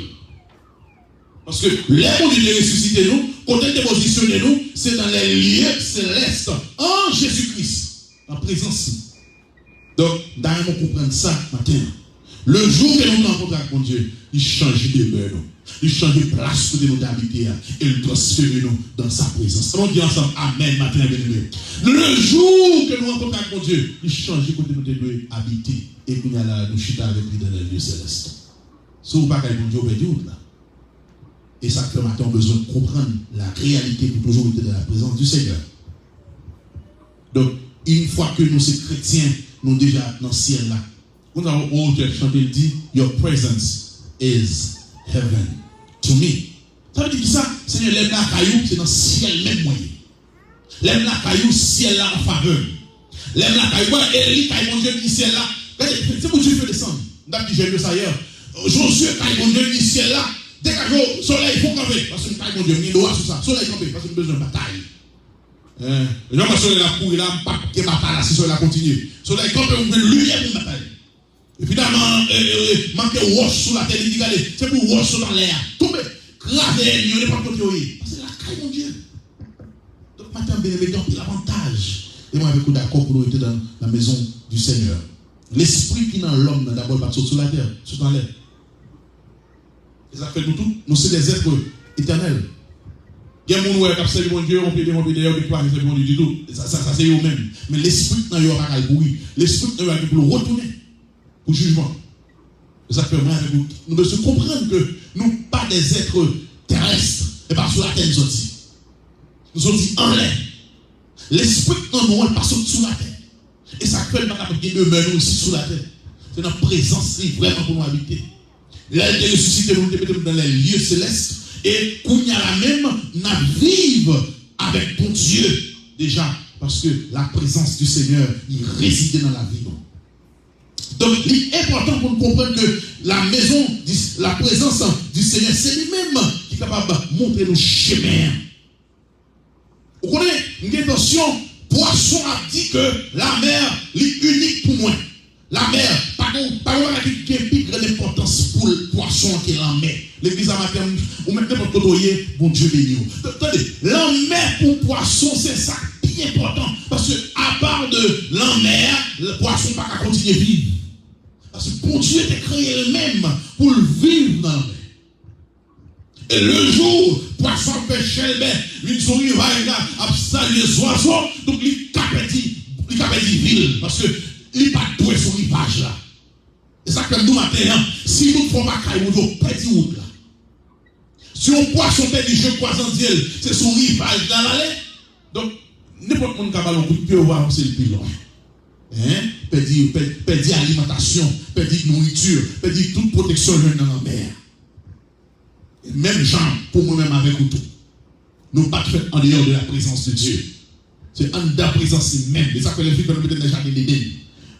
Parce que les gens qui ressuscité nous, quand ils positionné nous, c'est dans les lieux célestes en Jésus-Christ, en présence. Donc, d'ailleurs, on comprend ça matin. Le jour que nous rencontrons avec mon Dieu, il change de demeure, il change de place où nous habiter et il transfère nous dans sa présence. On dit ensemble Amen, matin, bien-aimé. Le jour que nous rencontrons avec mon Dieu, il change côté nous devons habiter et puis nous chita avec lui dans le lieu céleste. Si vous ne pouvez pas mon Dieu, vous perdez là. Et ça fait maintenant besoin de comprendre la réalité pour toujours être dans la présence du Seigneur. Donc, une fois que nous sommes chrétiens, nous déjà dans le ciel là. Nous avons chanté, il dit, Your presence is heaven to me. Ça veut dire que ça, Seigneur, l'aime la caillou, c'est dans le ciel même moyen. L'aime la caillou, ciel là en faveur. L'aime la caillou, Élie, caillou, mon Dieu, du ciel là. C'est pour Dieu fait descendre. Nous avons dit, j'ai vu ça hier. Josué, caillou, mon Dieu, du ciel là. Dès que le soleil, il faut camper. Parce que caillou, mon Dieu, il y a sur ça. Soleil, camper, parce que nous avons besoin de bataille. Les gens, le soleil là, pour là, pas que bataille là, si le soleil continue. Soleil, camper, on veut lumière pour bataille. Et finalement, manquer wash sur la terre, il dit, regardez, c'est pour wash dans l'air. Tomber, craser, il n'y a pas de côté. Parce que la caille, mon Dieu. Donc, maintenant, bien aimé, donc, l'avantage. Et moi, avec vous d'accord pour nous être dans la maison du Seigneur. L'esprit qui est dans l'homme, d'abord, pas sur la terre, sur dans l'air. Et ça fait nous tous, nous sommes des êtres éternels. Il y a des gens qui ont servi mon Dieu, on peut dire, on peut dire, on peut dire, mon Dieu du tout. Ça c'est eux-mêmes. Mais l'esprit dans l'homme, pas qu'à bouillir. L'esprit dans l'homme, pour le retourner. Pour jugement. Et ça fait mal avec vous. Nous devons comprendre que nous ne sommes pas des êtres terrestres, et pas sur la terre, nous sommes dit. Nous sommes dit en l'air. L'esprit dans nous, elle passe sous la terre. Et ça fait mal avec nous demeurons aussi sous la terre. C'est notre présence qui est vraiment pour nous habiter. Là, il est ressuscité, nous mettons dans les lieux célestes. Et qu'on y a la même, nous vivons avec ton Dieu déjà. Parce que la présence du Seigneur, il réside dans la vie. Donc, il est important pour nous comprendre que la maison, la présence du Seigneur, c'est lui-même qui est capable de montrer nos chemins. Vous connaissez, une intention, Poisson a dit que la mer est unique pour moi. La mer, pas qui a plus grande importance pour le poisson qui est la mer. L'église à matin, ou même n'importe quoi, bon Dieu béni. Attendez, la mer pour poisson, c'est ça qui est important. Parce que, à part de la mer, le poisson ne peut pas continuer à vivre. Parce que bon Dieu était créé lui-même pour le vivre dans la mer. Et le jour, poisson pêchait le bain, il sourit, il va saluer les oiseaux, donc il capait dit ville. Parce que il n'est pas doué sur le rivage là. Et ça fait nous matin, si nous ne faisons pas caille, nous devons perdre route là. Si on poisson perd du jeu croisant d'elle, c'est son rivage dans l'allée. Donc, n'importe qui a un coup de pied, on va avancer le plus loin. Perdre alimentation, perdre nourriture, perdre toute protection dans la mer. Et même gens, pour moi-même avec vous tout, nous ne pas fait en dehors de la présence de Dieu. C'est en dehors de la présence même. Et ça fait les filles que nous mettons déjà des d'Éden.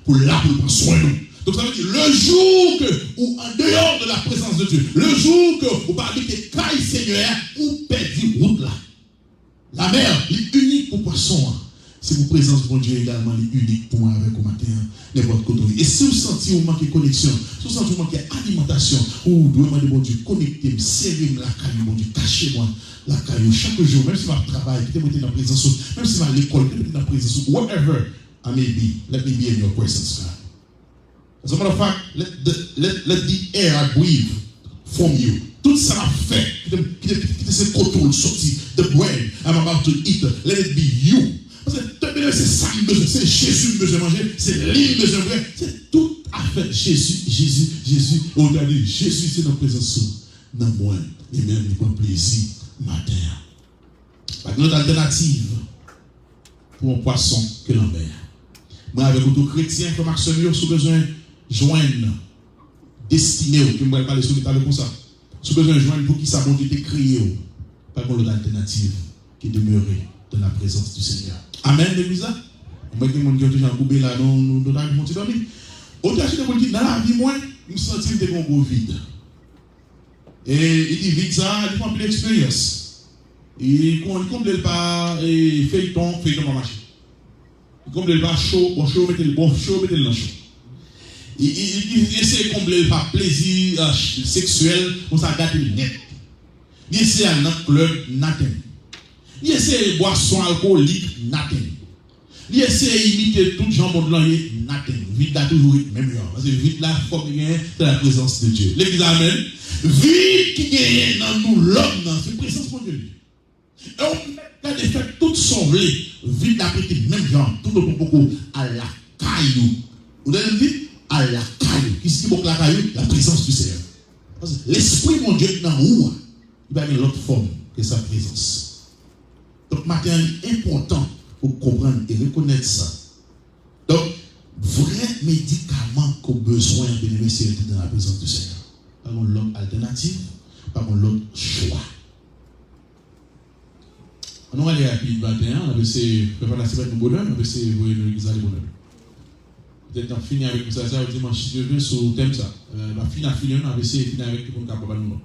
Pour là, pour prendre soin de nous. Donc ça veut dire, le jour que, ou en dehors de la présence de Dieu, le jour que vous parlez de caille Seigneur, ou perdez route là. La mer est unique pour poisson. C'est pour présence de Dieu également unique pour moi avec au matin, n'importe quoi. Et si vous sentez que vous manquez de connexion, si vous sentez que vous manquez d'alimentation, vous devez demander bon Dieu, connectez-moi, servez-moi la caille, bon Dieu, cachez-moi la caille chaque jour, même si je travaille, mettez-moi dans la présence, même si je vais à l'école, mettez-moi dans la présence, whatever I may be, let me be in your presence, God. As a matter of fact, let the air I breathe from you. Tout ça m'a fait, qui se contrôle, sorti, the bread I'm about to eat, let it be you. Parce que c'est ça que besoin, c'est Jésus que je manger, c'est lui que je manger, c'est tout à fait Jésus. Regardez, Jésus c'est notre présence dans moi, et même il prend plaisir matin. Pas d'autre alternative pour un poisson que la mer. Moi avec tout chrétien comme Marcel, si besoin joindre destiné, que moi parler sur l'état comme ça. Si besoin joindre pour qui ça bon Dieu été créé, pas d'autre alternative qui demeurer dans la présence du Seigneur. Amen, l'église. Moi, qui mon Dieu, j'ai coupé là, nous avons monté dans lui. Autant que je dis, dans la vie, moi, je me sens que c'est un gros vide. Et il dit vide ça, il prend plus d'expérience. Et comble pas feuilleton pas marché. Il comble pas chaud, mettez le dans chaud. Il essaie de combler par plaisir sexuel, pour ça gâter le net. Il essaie à notre club, nothing. Il essaie de boisson alcoolique, nothing. Il essaie d'imiter tout le gens monde là, nothing. Vite là toujours même parce que vite là faut gagner de la présence de Dieu. L'église amen. Vite qui gagne dans nous l'homme, c'est présence de Dieu. Et on a fait tout son blé. vite d'appliquer même genre, tout le monde à la caillou. Vous avez dit à la caillou. Qu'est-ce qui est la caillou? La présence du Seigneur. Parce que l'esprit mon Dieu dans où il va avoir l'autre forme que sa présence. Donc matin important pour comprendre et reconnaître ça. Donc vrai médicament qu'on a besoin de c'est dans la présence du Seigneur. Pas l'autre alternative, pas l'autre choix. On va aller à Pile 21, on va essayer de faire la semaine de bonheur, on va essayer de voir l'église de bonheur. Peut-être qu'on finit avec ça, ça dimanche de sur le thème ça. On va finir, on va essayer de finir avec tout le monde capable de nous.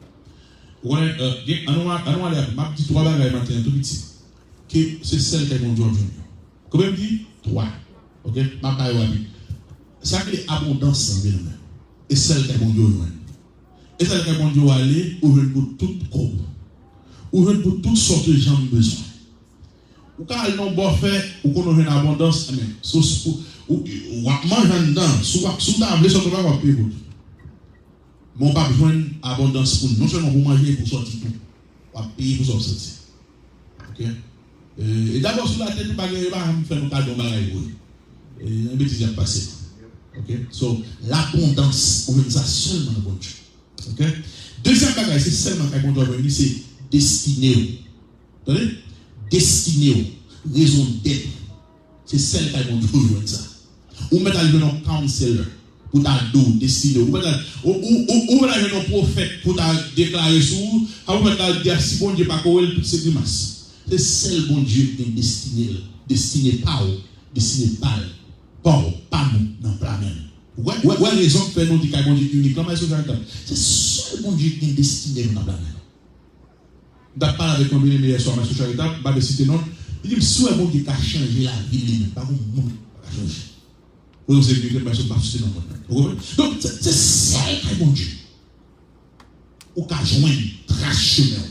On va aller à ma petite 3 bagages matin, tout petit. Que c'est celle qui est mon Dieu. Comment dit 3. Ok? Ma bagaille. Ça qui est abondance en vie. Et celle qui est mon Dieu. Et celle qui est mon Dieu aller, ouvre pour toute courbe. Ouvre pour toutes sortes de gens besoin. Ou quand ils n'ont pas fait, ou qu'on a une abondance, ou manger dedans, sous table, sur le bas, on va payer pour tout. Mais on n'a pas besoin d'abondance pour nous. Non seulement pour manger et pour sortir tout. On va payer pour sortir. Ok? Et d'abord, sur la tête, on va faire un cadeau. Un bêtise a passé. Ok? So, l'abondance, on met ça seulement dans le bon Dieu. Ok? Deuxième bagage, c'est seulement quand on doit venir, c'est destiné. Vous entendez? Destiné. Raison d'être. C'est celle qui vont jouer ça. Ou mettre le nom counselor pour ta dos, destiné. Ou mettre le nom prophète pour ta déclarer sur. Ou mettre le dire si bon Dieu pas quoi toutes ces grimaces. C'est celle bon Dieu qui est destiné. Destiné pas ou. Destiné pas. Pas nous dans le plan même. Ouais, raison que nous dit qu'il y a bon Dieu unique. C'est seul bon Dieu qui est destiné dans le plan même. D'après avec un bien-aimé sur ma socialité, je vais citer non. Il dit si bon Dieu a changé la vie lui-même, pas mon monde a changé. Vous savez que je ne pas citer non. Donc c'est celle qui est bon Dieu. Ou qu'a joindre trace chemin.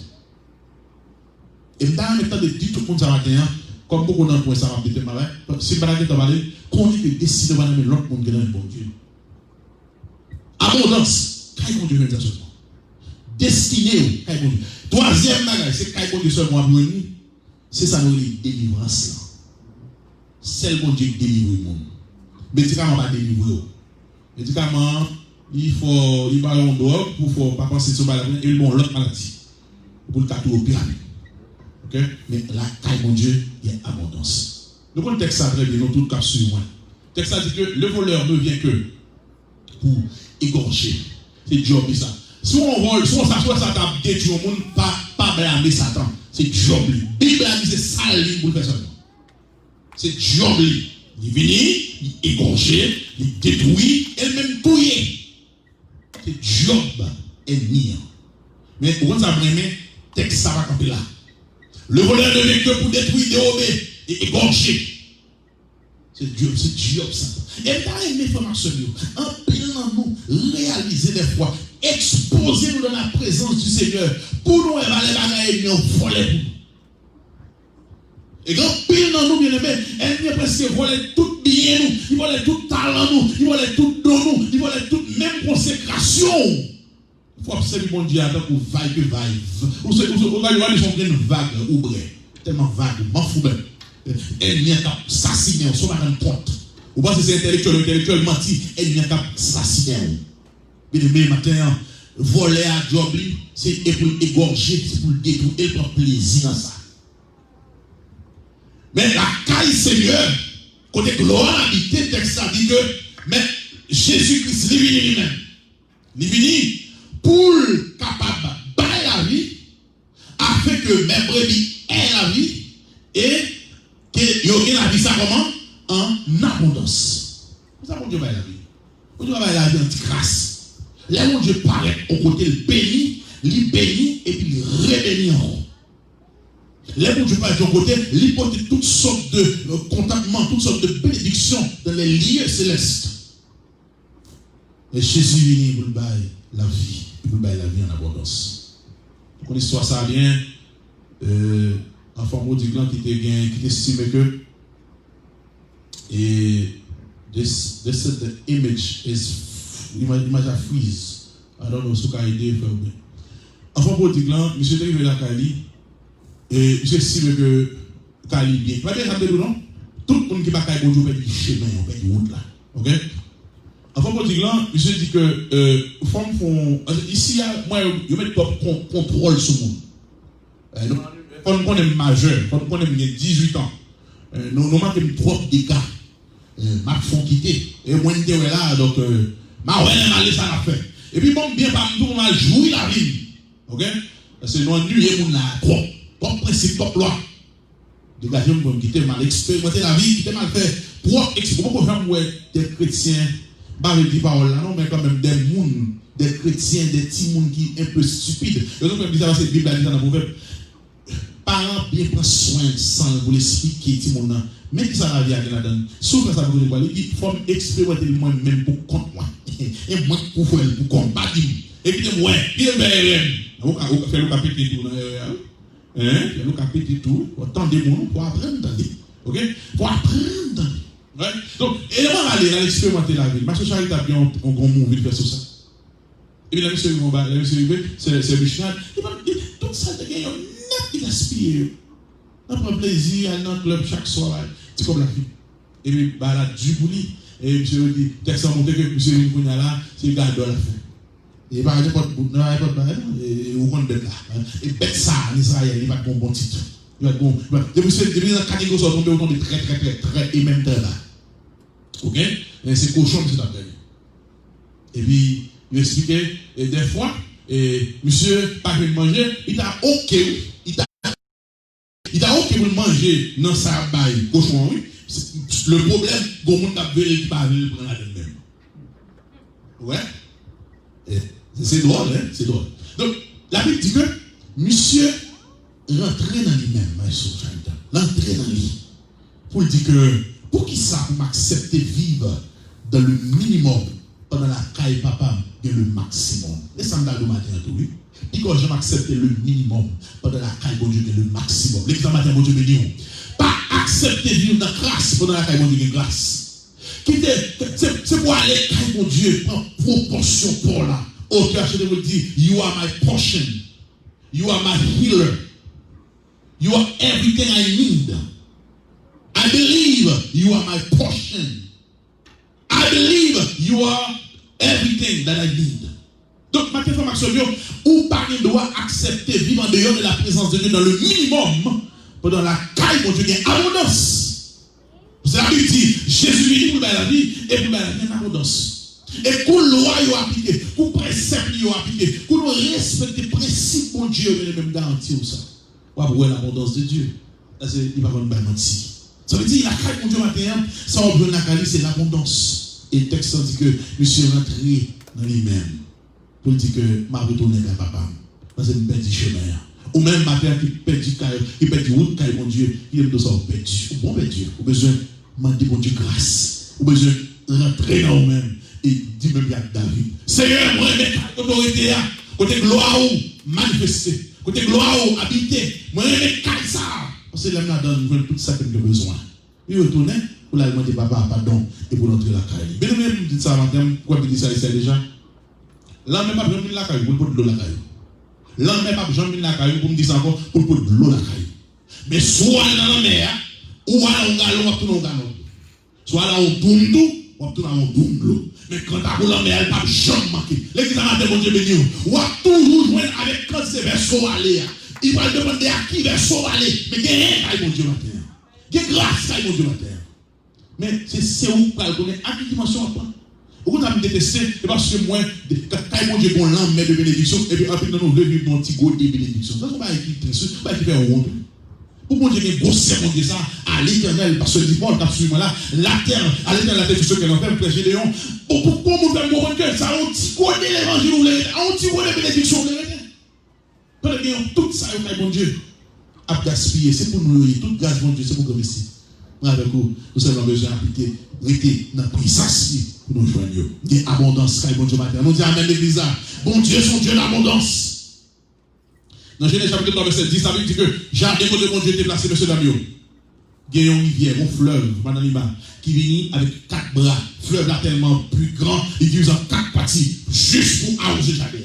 Et dans le temps de dire tout le monde ça va tenir, comme beaucoup d'entre ça va peut-être mal. Si vous avez parlé, qu'on dit que décider de mettre l'autre monde qui est dans le bon Dieu. Abondance, quand bon Dieu veut seulement. Destiné, quand bon Dieu. Troisième bagage, c'est quand bon Dieu seulement a besoin. C'est ça nous les délivrance là. C'est le bon Dieu qui délivre le monde. Médicament va délivrer. Médicament, il faut il va en drogue pour pas penser sur maladie et bon l'autre maladie. Pour le cas au pyramide. OK? Mais là, quand bon Dieu, il y a abondance. Nous connaissons le texte ça très bien, nous tout cap sur moi. Le texte ça dit que le voleur ne vient que pour égorger. C'est job ça. Si on vole, si on s'assoit ça t'a détruit au monde pas blâmer Satan. C'est job lui. Bible a dit c'est sale pour le faire ça. C'est job lui. Il vient, il égorger, il détruit, et même touiller. C'est job ennemi. Mais pour ça vraiment texte ça va camper là. Le voleur ne vient que pour détruire, dérober et égorger. C'est job ça. Et par une information, en pile dans nous, réaliser des fois, exposer nous dans la présence du Seigneur pour nous évaluer les bagages et nous voler pour nous. Et quand pile dans nous, bien aimé, elle vient presque voler tout bien nous, il volait tout talent nous, il volait tout don nous, il volait toute même consécration. Il faut observer mon Dieu avant pour vaille que vaille. Vous savez, ils sont une vague ou bré, tellement vague, m'en fous même. Elle vient assassiner, on s'en va rendre compte. Ou pas c'est intellectuel menti, elle vient assassiner. Mais le matin, voler à job, c'est pour égorger, c'est pour le détruire, et pour plaisir dans ça. Mais la caille Seigneur, côté gloire, il texte ça dit que, mais Jésus-Christ, il vient lui-même. Il vient pour capable de bailler la vie, afin que mes brebis aient la vie, et que y ait la vie, ça comment? En abondance. C'est ça mon Dieu baille la vie. Mon Dieu baille la vie en grâce. Là où Dieu paraît au côté, il bénit, et puis il rebénit encore. Là où Dieu paraît au côté, il porte toutes sortes de contentement, toutes sortes de bénédictions dans les lieux célestes. Et Jésus vient pour le bail la vie, pour le bail la vie en abondance. Pour qu'on soit ça bien, enfant Maudiglan qui estimé que et this image is image a freeze. I don't know ce qu'a aidé faire bien. Enfant Maudiglan, monsieur arrivé la Cali et monsieur estime que calibré. Tu vas bien savoir non? Tout le monde qui va faire bon Dieu fait du chemin, on fait du route là. OK? Enfin, pour dire là, monsieur dit que femmes font ici moi je mets top contrôle sur monde. Quand on est majeur, quand on est 18 ans, nous manquons trop d'écart. Ma font quitter et moi je suis là donc ma ouais aller ça la fait. Et puis bon bien pas nous on jouer la vie. OK? Parce que nous ennuyer mon là trop principe top loi. Dégagez moi quitter mal expérimenter la vie, quitter mal fait. Pour pourquoi des chrétiens pas dire parole là non mais quand même des chrétiens des petits monde qui un peu stupides. Et donc même dire cette Bible là dans le proverbe parents bien prendre soin sans vous l'expliquer petit monde. Mais qui ça la vie à la donne? Sauf que ça vous dire il faut expérimenter moi-même pour compte moi. Et moi pour faire pour combattre. Et puis moi, il on fait le capiter tout le capiter tout, attendez mon pour apprendre. OK? Pour apprendre. Ouais. Donc, et là, on va aller expérimenter la vie. Parce que Charles a bien un grand mot de faire ça. Et puis la monsieur c'est Michel. Tout ça, il y a un net qui gaspille. On prend plaisir, aller dans le club chaque soir. C'est comme la fille. Et puis, là, du bouli. Et monsieur dit, texte à monter que monsieur Vinkouna là, c'est garde la fin. Et par exemple, et vous connaissez là. Et bête ça, en Israël, il va être bon titre. Il va être bon. Depuis dans la catégorie, ça va tomber autant de très, et même très là. OK? C'est cochon, c'est d'après. Et puis, il expliquait, et des fois, monsieur, pas de manger, il a OK, il a OK pour manger dans sa baille, cochon, oui. Le problème, comme on a vu, il va venir prendre la même. Ouais? C'est drôle, hein? C'est drôle. Donc, la Bible dit que monsieur rentrait dans lui-même, rentrait dans lui. Pour dire que, pour qui ça, vous m'acceptez vivre dans le minimum, pendant la caille papa, et le maximum. Et ça me donne le matin, oui. Et quand je m'accepte le minimum, pendant la caille, bon Dieu, le maximum. L'examen matin, bon Dieu, me dit, pas accepter vivre dans la grâce, pendant la caille, bon Dieu, grâce. C'est pour aller, mon Dieu, prendre proportion pour là. Au cœur, je vous dis, you are my portion. You are my healer. You are everything I need. I believe you are my portion. I believe you are everything that I need. Donc, ma information, ou pas doit accepter vivre en dehors de la présence de Dieu dans le minimum, pendant la caille, mon Dieu, il y a abondance. C'est la Bible dit, Jésus vient pour la vie et pour la vie en abondance. Et pour loi, il a appliqué, pour précepte, il a appliqué, pour nous respecter les principes, mon Dieu, il a même garanti ça. Pour voir l'abondance de Dieu. Il va pas mentir. Ça veut dire, la caille, mon Dieu, matin, ça va ouvrir la caille, c'est l'abondance. Et le texte dit que monsieur est rentré dans lui-même. Pour dire que m'a retourné vers papa. Parce que je perds du chemin. Ou même matin qui perd du caille, qui perd du route caille, mon Dieu, il aime de ça, perdu. Bon, Dieu, ou besoin de demander, mon Dieu, grâce. Ou besoin de rentrer dans vous-même. Et dit même à David, Seigneur, moi, mes autorités, côté gloire ou manifester, côté gloire ou habiter, moi, mes quatre ça. Parce que l'homme là donne tout ça que j'ai besoin. Il retourne pour la demander papa, pardon, et pour entrer la caille. Bien même, vous dites ça avant, pourquoi vous dites ça ici déjà? L'homme même pas besoin de la caille, pour de l'eau la caille. L'homme même pas besoin de la caille, pour me dire encore, pour de l'eau la caille. Mais soit dans la mer, ou à un galon, ou à un galon. Soit là, on tourne tout, ou à un tourne. Mais quand tu as la mer, elle ne peut jamais manquer. L'église a dit, mon Dieu béni, ou à toujours jouer avec quand c'est verso aller. Il va demander à qui verso aller. Mais il y a mon Dieu matin. Il y a grâce à mon Dieu matin. Mais c'est où pour le connaître à quelle dimension après. Pourquoi tu as détesté? C'est parce que moi, quand mon Dieu bon l'âme de bénédiction, et puis après, nous devons vivre dans un petit goût de bénédiction. Ça, on va écrire ça, on va écrire un honte. Pour mon Dieu, il y a un gros sermon de ça à l'éternel, parce que dit Paul, absolument là, la terre, à l'éternel, la terre, tout ce qu'elle en fait, pour Gédéon. Pourquoi mon Dieu, mon cœur, ça, on t'y connaît l'évangile, on t'y connaît la bénédiction, pendant qu'il y a tout ça, mon Dieu, à gaspiller, c'est pour nous, toute grâce, mon Dieu, c'est pour nous ici. Avec vous, nous avons besoin d'appliquer, rester dans la puissance pour nous joindre. Il y a abondance, mon Dieu, matin. Nous disons Amen, l'église. Bon Dieu, son Dieu, l'abondance. Dans Genèse chapitre 3, verset 10, ça veut dire que jardin de mon Dieu était placé, monsieur Damio. Il y a une rivière, un fleuve, qui vient avec 4 bras. Fleuve là tellement plus grand, il divise en 4 parties, juste pour arroser le jardin.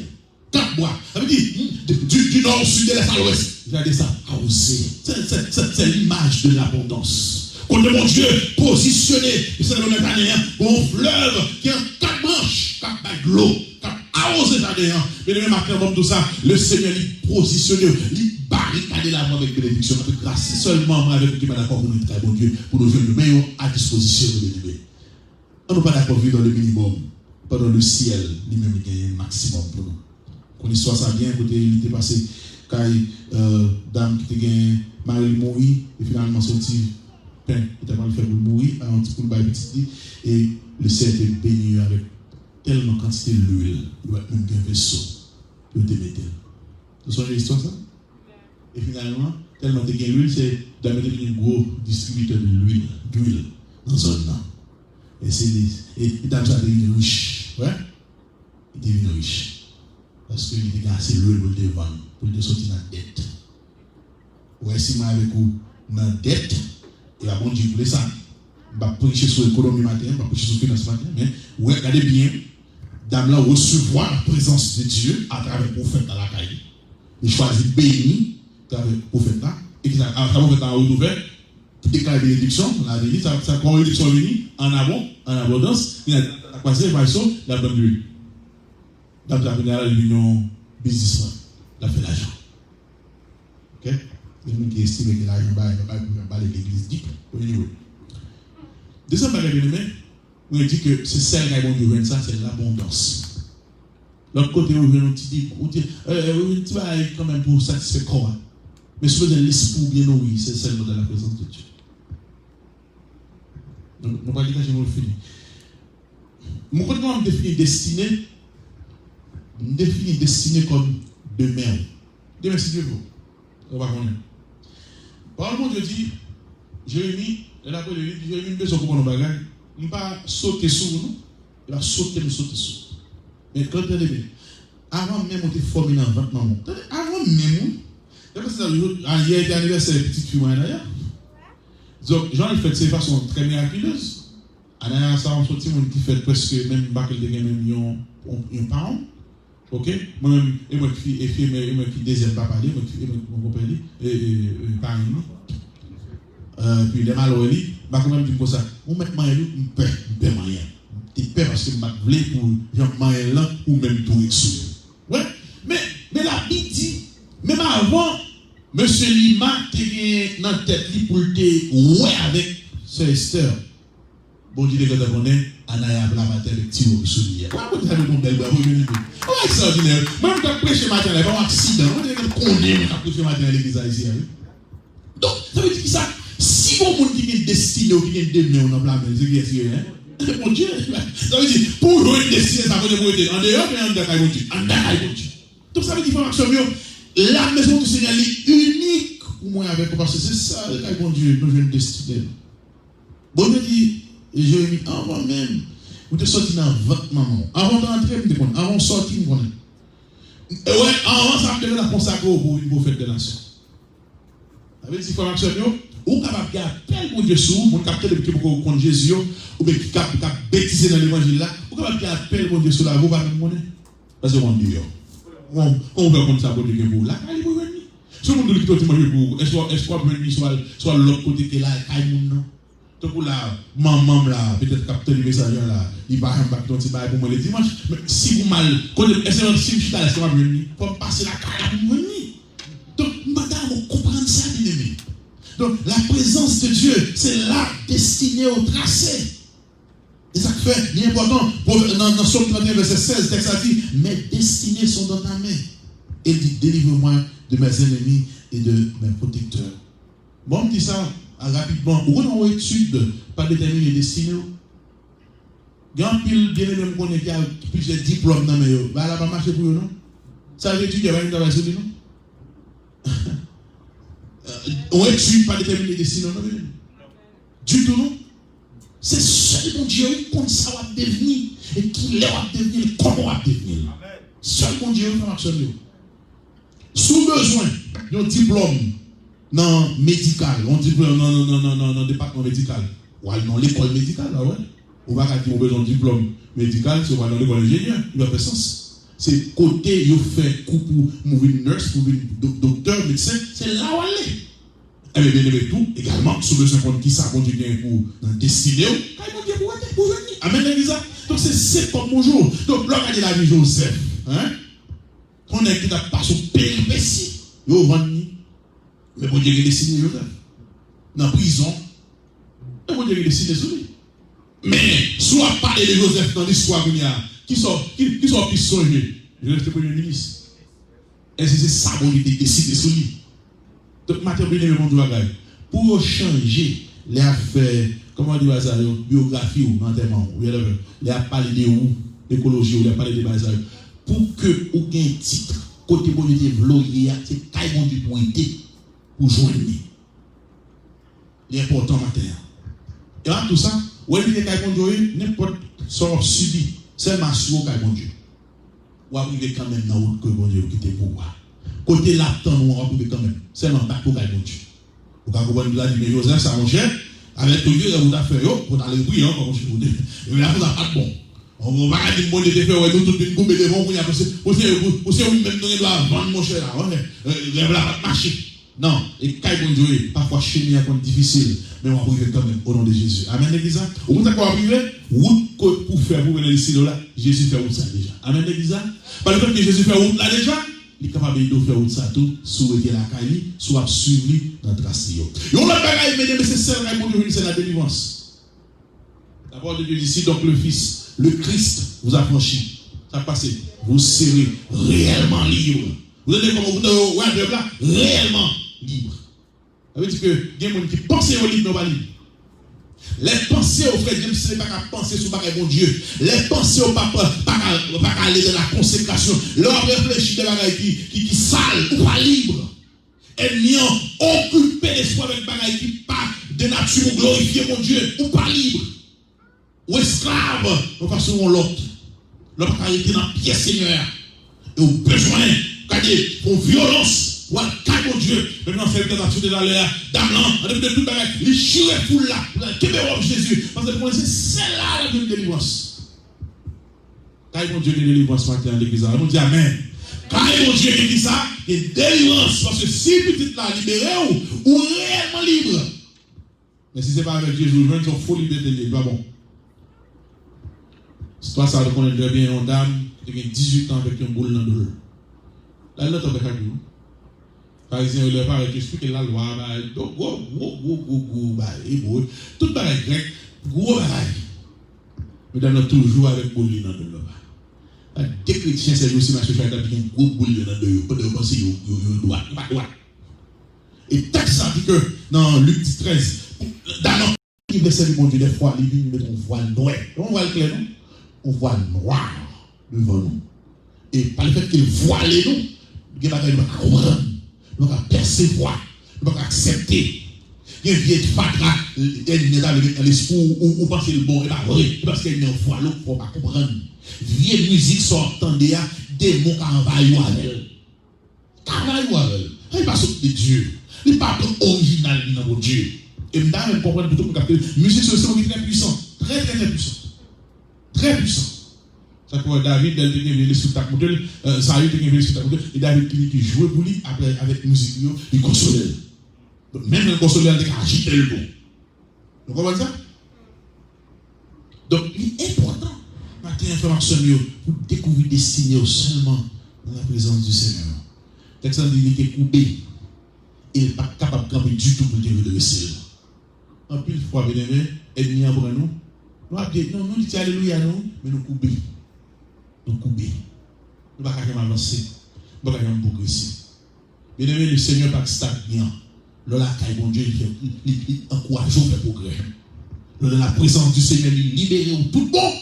4 mois. Ça veut dire, du nord au sud, de l'est à l'ouest. Regardez ça, arrosé. C'est l'image de l'abondance. Quand mon Dieu positionné, c'est le Méditerranéen, un fleuve qui a 4 branches, 4 bagues de l'eau, 4 arrosé Méditerranéen. Mais le même après, comme tout ça, le Seigneur lui positionné, lui barricadé la voie avec bénédiction. Grâce, c'est seulement moi avec qui m'a d'accord pour nous très bon Dieu, pour nous jouer le meilleur à disposition de l'ennemi. On n'est pas d'accord vivre dans le minimum, pas dans le ciel, lui-même il gagne le maximum pour nous. Qu'on histoire ça bien, côté il était passé, quand dame qui était gagné, Marie mourir, et finalement sorti. Il était pas le faire pour mourir, un petit peu de petit, et le ciel était béni avec tellement quantité d'huile, il doit même un vaisseau, il te mettre. Vous savez l'histoire ça? Et finalement, tellement de l'huile, c'est d'amener un gros distributeur d'huile dans zone là. Et c'est dans ça devenu riche, ouais? Il devenu riche parce qu'il était assez l'huile pour le vendre, pour le sortir dans la dette. Ouais, si moi avec vous dans la dette. Et à bon Dieu, vous voulez ça. Je ne vais pas prêcher sur l'économie matin, je ne vais pas prêcher sur le finance matin, mais regardez bien, dame là recevoir la présence de Dieu à travers le prophète dans la caille. Il choisit béni à travers le prophète là, et à travers le prophète dans la route ouverte, déclarer bénédiction, on a dit, ça quand bénédiction est venue, en avant, en abondance, il a passé la bonne nuit. Dame la venue à l'union businessman, il a fait l'argent. Ok? Il y a des gens qui estiment que l'argent va pas l'église dit. Deuxième bagage bien aimé, on dit que c'est celle qui a bon Dieu, ça, c'est l'abondance. L'autre côté, on vient dit, tu vas quand même pour satisfaire le corps. Mais si vous avez l'esprit bien nourri, c'est seulement dans la présence de Dieu. Donc, on va dire que je vais le finir. Mon côté, on définit destinée comme demain. Demain, c'est Dieu. On va connaître. Par le Dieu dit, Jérémie, elle a dit, Jérémie, besoin pour nos bagages. Je ne vais pas sauter sur nous, il va sauter sur. Mais quand elle est bien, avant même, on était formé dans 20 mamans. Avant même, hier était anniversaire de petite fille d'ailleurs. Donc, Jean, il fait de ces façons très miraculeuses. Anaya, ça, on sortit, on fait presque même pas que les même un parent. Ok? Moi-même, et moi qui deuxième papa, moi qui mon compagnon, et parent. Puis les malheureux, je vais quand même dire comme ça. On met moyen, on paie moyen. Tu paies parce que je voulais pour Jean moyen là, ou même tout sous. Ouais? Mais la Bible dit, même avant, M. Lima était dans la tête pour te ouais avec Sœur Esther. Bon Dieu, quand on est, Anaya a la matin avec Tio soulier. Pourquoi vous avez mon bel bras? C'est extraordinaire. Moi, je vais prêcher matin, il n'y a pas d'accident. On est condamné à prêcher matin à l'église ici. Donc, ça veut dire que ça, si vous avez une qui est destiné ou qui est demain, on a plein de c'est qui est mon Dieu. Ça veut dire, pour vous être destiné, ça veut dire pour être en dehors, mais en dehors, mon Dieu. En dehors, mon Dieu. Donc, ça veut dire, la maison du Seigneur est unique pour moi avec, parce que c'est ça, le bon Dieu, nous venons destiné. Bon Dieu dit, Jérémie, avant même, vous êtes sorti dans votre maman. Avant d'entrer, vous êtes avant de sortir, vous connaissez. Et ouais, avant ça, vous devez la consacrer pour une fête de nation. Vous avez dit, formation, ou capable de appeler mon Dieu sous, vous captez depuis que vous connaissez Jésus, ou bien qui capte bêtiser dans l'évangile là, ou capable de appeler mon Dieu sous là, vous ne pouvez pas me parce que mon Dieu. On veut comme ça pour dire que vous, là, allez vous venir. Si vous voulez que vous venez pour, est-ce qu'on va venir soit l'autre côté que là, non? Donc là, maman là, peut-être capter le message là, il va un bac pour moi le dimanche. Mais si vous mal, est-ce que si je suis là, est-ce que vous venir? Pour passer la carrière pour venir. Donc, madame, on comprend ça, bien aimé. Donc, la présence de Dieu, c'est là, destinée au tracé. Et ça fait, bien important, dans Somme 31, verset 16, texte a dit, mes destinées sont dans ta main. Et dit, délivre-moi de mes ennemis et de mes protecteurs. Bon, on dit ça rapidement. Où on a une étude pas déterminer les destinées. Grand pile, bien aimé, qu'on est a plusieurs diplômes dans mes yeux. Bah, là, pas marcher pour eux, non? Ça veut dire qu'il y a une travail sur lui, non? On étude pas déterminer les destinées, non? Du tout, non? C'est seul mon Dieu qui compte ça va devenir et qui va devenir, comment va devenir. Seul mon Dieu qui va marcher. Sous besoin d'un diplôme dans médical, un diplôme dans le département médical, ou dans l'école médicale, là, ouais. On va dire qu'on a besoin d'un diplôme médical, si on va dans l'école ingénieur, il va faire sens. c'est côté, il fait un coup pour mourir nurse, pour mourir docteur, médecin, c'est là où elle est. Et bien aimé tout, également, sous besoin de qui ça conduit bien pour destiner, quand il Dieu pour venir. Amen, l'église. Donc c'est comme bonjour. Donc là, on a la vie Joseph. Hein? On est qui n'a pas son péripétie. Il va venir. Mais bon Dieu, il destiné Joseph. Dans la prison. Mais bon Dieu, il destiné sur lui. Mais, soit parler de Joseph dans l'histoire qui sont plus songés. Joseph était premier ministre. Et c'est ça qu'on lui décidé sur lui. Donc, maintenant, pour changer les affaires, comment on dit ça, biographie ou enterrement, il a parlé de où, l'écologie, il a parlé de bazar. Pour que vous ayez un titre, côté politique, c'est quand ils vont pour aider, pour joindre. L'important matin. Et là, tout ça, où est-ce que vous avez n'importe sort subi, seulement sur le Dieu. Ou arriver quand même dans le que bon Dieu quitte pour pouvoir. Côté là-dedans, nous on va quand même. Seulement pas pour Dieu. Vous avez compris la dit Joseph, ça mon cher, avec tout Dieu, vous avez fait, vous allez briller, comme je vous dis. Et là, vous n'avez pas de bon. On va pas dire bon Dieu, nous tout une coupe de bon, vous même nous doit vendre mon cher là. Vous n'avez pas marché. Non, et quand bon Dieu, parfois chez nous, c'est difficile, mais on va arriver quand même au nom de Jésus. Amen, l'église. Au bout de quoi arriver, route pour faire pour venir ici, là, Jésus fait route ça déjà. Amen, l'église. Par le fait que Jésus fait route là déjà, il est capable de faire route ça tout, soit la caille, soit suivre dans la trace. Et on l'a bagaille, mais c'est celle qui est c'est la délivrance. La parole de Dieu ici, donc le Fils, le Christ vous a franchi. Ça passe, vous serez réellement libre. Vous êtes comme vous êtes là, réellement libre. Ça veut dire que il y a des gens qui pensent au libre, non pas libre. Les pensées au frère James, ce n'est pas qu'à penser sur le bon Dieu. Les pensées au papa, pas qu'à aller dans la consécration. Leur réfléchir de bagaille qui sale ou pas libre. Et n'y ont occupé l'espoir avec bagaille qui pas de nature glorifier mon Dieu ou pas libre. Ou esclave, de façon ou l'autre. L'autre qui a été dans la pièce Seigneur. Et au besoin, pour violence. Voilà, mon Dieu, maintenant c'est une nature de l'air, d'amant, de tout bagage, les chirés pour là, pour Jésus, parce que pour c'est là la délivrance. Quand mon Dieu, délivrance matin à l'église, on dit Amen. Quand mon Dieu dit ça, il y a délivrance, parce que si petit là libéré ou réellement libre. Mais si ce n'est pas avec Jésus, je vais faut liberté, pas bon. C'est toi ça, on connaît très bien une dame qui a 18 ans avec un boule dans le dos. Là, elle est tombée avec nous. Par exemple, il a expliqué la loi, tout le bagage grec, gros bagage. Mais nous toujours avec boule dans le dos. Des chrétiens, c'est aussi ma chef, il y a un gros boule dans le dos, pour penser qu'il doit, pas droit. Et texte ça dit que dans Luc 13, dans le verset du bon Dieu, des fois, il met un voile noir. On voit le clair, non? On voit noir devant nous. Et par le fait qu'il voile nous, il va comprendre. Nous allons percevoir, nous allons accepter. Il y a une vieille fatra, elle est dans l'esprit où penser le bon, et pas vrai, parce qu'il y a une voix, l'autre, il ne faut pas comprendre. Vieille musique sortant des démons qui envahissent avec elle. Qui envahissent avec elle. Il n'est pas sorti de Dieu. Il n'est pas original dans Dieu. Et je vais comprendre plutôt pour capter. La musique, c'est aussi très puissant. Très, très, très puissant. Très puissant. Ça pour David, il était venu sur ta modèle, Saül était venu sur ta modèle, et David qui jouait pour lui, après avec musique, il consolait. Même le consolait, il a agité le bon. Vous comprenez ça? Donc, il est important, matin, information, pour découvrir des signes seulement dans la présence du Seigneur. Texte dit qu'il est coupé, il n'est pas capable de camper du tout pour dire de réussir. En plus, fois, bien aimé, ennemi après nous, nous disons alléluia, mais nous coupons. Nous couper. Nous ne pouvons pas avancer. Nous ne pouvons pas progresser. Bien aimé, le Seigneur n'est pas stagnant. Lorsque bon Dieu il encourage à faire progrès. Dans la présence du Seigneur, il libère tout bon.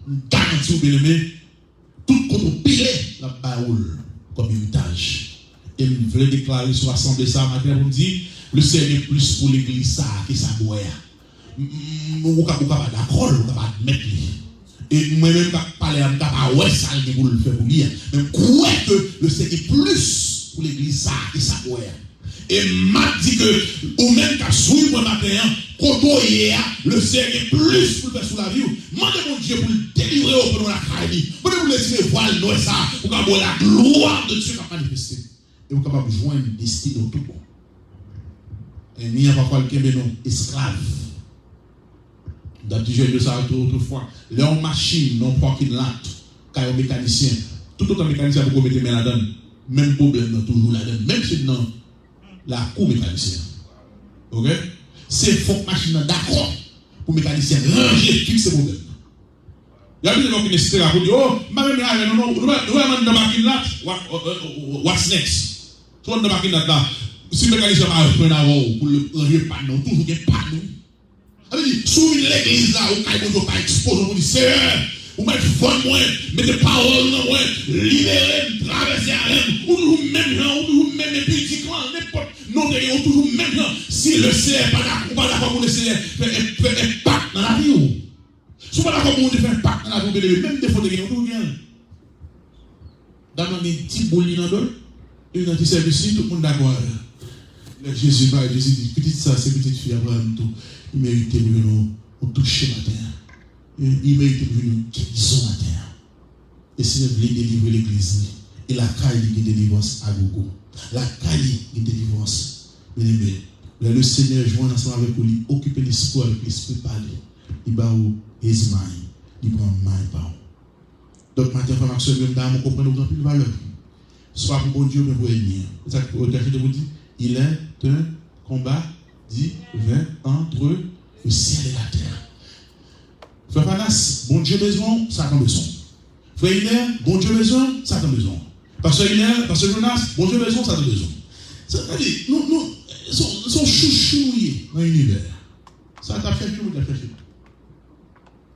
Nous garantissons, bien aimé, tout contre pile la baoule comme héritage. Et nous voulons déclarer sur l'assemblée ça matin pour dire le Seigneur est plus pour l'église ça que ça doit. Nous ne pouvons pas d'accord, nous ne pouvons pas admettre. Et moi-même, parler à moi, ouais, ça, il pour le faire pour lui. Mais croire que le Seigneur est plus pour l'église, ça, et ça, ouais. Et m'a dit que, ou même qu'à souiller pour matin, quand le Seigneur est plus pour faire sous la vie. Mandez mon Dieu pour le délivrer au bout de la caille. Pour le laisser voir le ça, pour que la gloire de Dieu va manifester. Et vous êtes capable de joindre une destinée au tout bon. Et il n'y a pas quoi le Kéménon, esclave. Dans le jeu de ça autrefois, les hommes machines, non parking lot, quand un mécanicien, tout autant mécanicien pour mettre main là-dedans, même problème toujours là-dedans, même si dans la cour mécanicien. Ok? C'est faut que machine d'accord pour mécanicien ranger fixer le problème. Il y a des gens qui nécessitent pour dire oh, nous allons dans parking lot, what's next? Soit dans parking lot là, si le mécanicien va prendre avant pour le ranger panneau, toujours des panneaux. Sous l'église là, vous ne pas exposer, vous dites Seigneur, vous mettez fond moins, mettez parole dans moi, libérez, traversez à l'âme, ou toujours même gens, ou toujours même politiquement, n'importe, non, ou toujours même gens, si le Seigneur n'est pas d'accord pour le Seigneur, fait impact dans la vie. Si vous n'êtes pas d'accord pour faire impact dans la vie, même des fois de gagner, tout bien. Dans les petits boulins dans l'autre, et dans les services, tout le monde d'accord. Jésus dit, petite ça, c'est petite fille, Abraham, tout. Il mérite de nous toucher matin. Il mérite de nous guérison matin. Et si vous voulez délivrer l'église, et la caille qui délivrance à gogo. La caille qui délivrance. Mais le Seigneur joint ensemble avec vous, occuper l'esprit avec l'esprit parler. Il va où his mind. Il prend mind par où. Donc, matin, frère Maxime, même dans mon comprendre grand plus de valeur. Soit pour bon Dieu, mais pour ennemi. C'est ça que l'autorité vous dit. Il est un combat divin entre le ciel et la terre. Frère Panas, bon Dieu besoin, Satan besoin. Frère Hilaire, bon Dieu besoin, Satan besoin. Pasteur Hilaire, Pasteur Jonas, bon Dieu besoin, Satan besoin. C'est-à-dire, nous sommes chouchouillés dans l'univers. Ça t'a fait chou, t'a fait chou.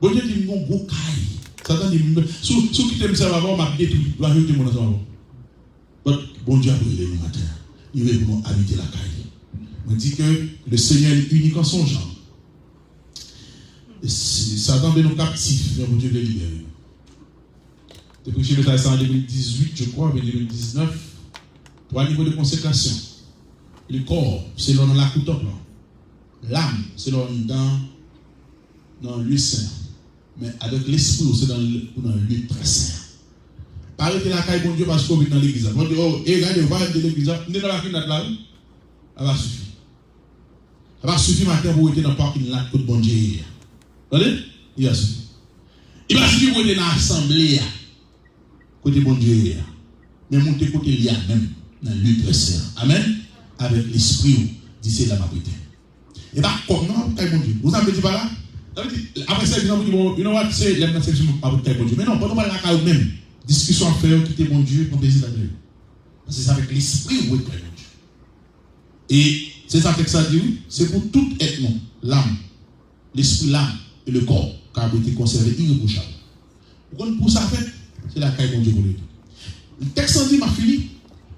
Bon Dieu dit, mon gros caille. Satan dit, sous qui t'aime ça avant, m'a détruit, va ajouter mon ensemble. Bon Dieu a brûlé le matin. Il veut pour habiter la caille. On dit que le Seigneur est unique en son genre. Satan de nos captifs, mais bon Dieu les libère. Depuis que j'ai ça en 2018, je crois, en 2019, 3 niveaux de consécration. Le corps, c'est l'on dans la coupe. L'âme, c'est l'on dans le lieu saint. Mais avec l'esprit, c'est dans le lieu très saint. Parlez de la caille, bon Dieu, parce qu'on vit dans l'église. Bon Dieu, oh, regardez, vous voyez de l'église, vous êtes dans la finale là, ça va suffire. Ça va suffire matin pour être dans le parking là, côté bon Dieu. Vous voyez? Il va suffire. Il va suffire pour être dans l'assemblée, côté bon Dieu. Mais monter côté l'IA même, dans le lieu très saint. Amen? Avec l'esprit, d'ici la mapité. Et bien, comment, caille bon Dieu? Vous avez dit par là? Après ça, vous dites, you know what, c'est l'immensément avec caille bon Dieu. Mais non, pas la caille même. Discussion à faire, quitter mon Dieu, pour plaisir d'Adieu. Parce que c'est avec l'esprit où est mon Dieu. Et c'est ça que ça dit, c'est pour tout être non, l'âme, l'esprit, l'âme et le corps, qui a été conservé irréprochable. Pour ça, fait, c'est la caille mon Dieu pour lui. Le texte en dit, ma fille,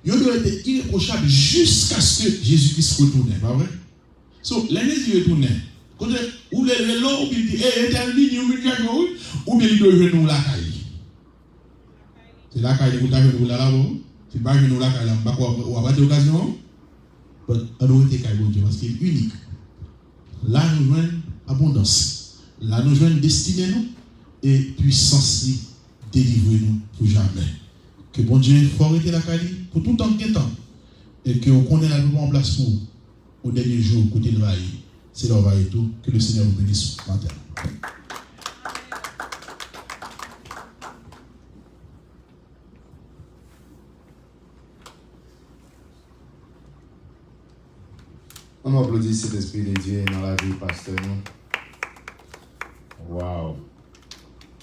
il doit être irréprochable jusqu'à ce que Jésus-Christ retourne, pas vrai? So, l'année il retourne, ou les lots, ou bien il dit, ou bien il doit venir la caille. C'est là qu'il y a une là-bas. C'est pas une là qu'il y a ou à battre l'occasion. Mais on doit être parce qu'il est unique. Là, nous jouons abondance. Là, nous jouons destinée et puissance délivrer nous pour jamais. Que bon Dieu faut arrêter la caille pour tout temps qu'il temps. Et qu'on connaît la vie en place pour au dernier jour, côté de l'Aïe. C'est là où va et tout. Que le Seigneur vous bénisse matin. On applaudit cet esprit de Dieu dans la vie, pasteur. Wow.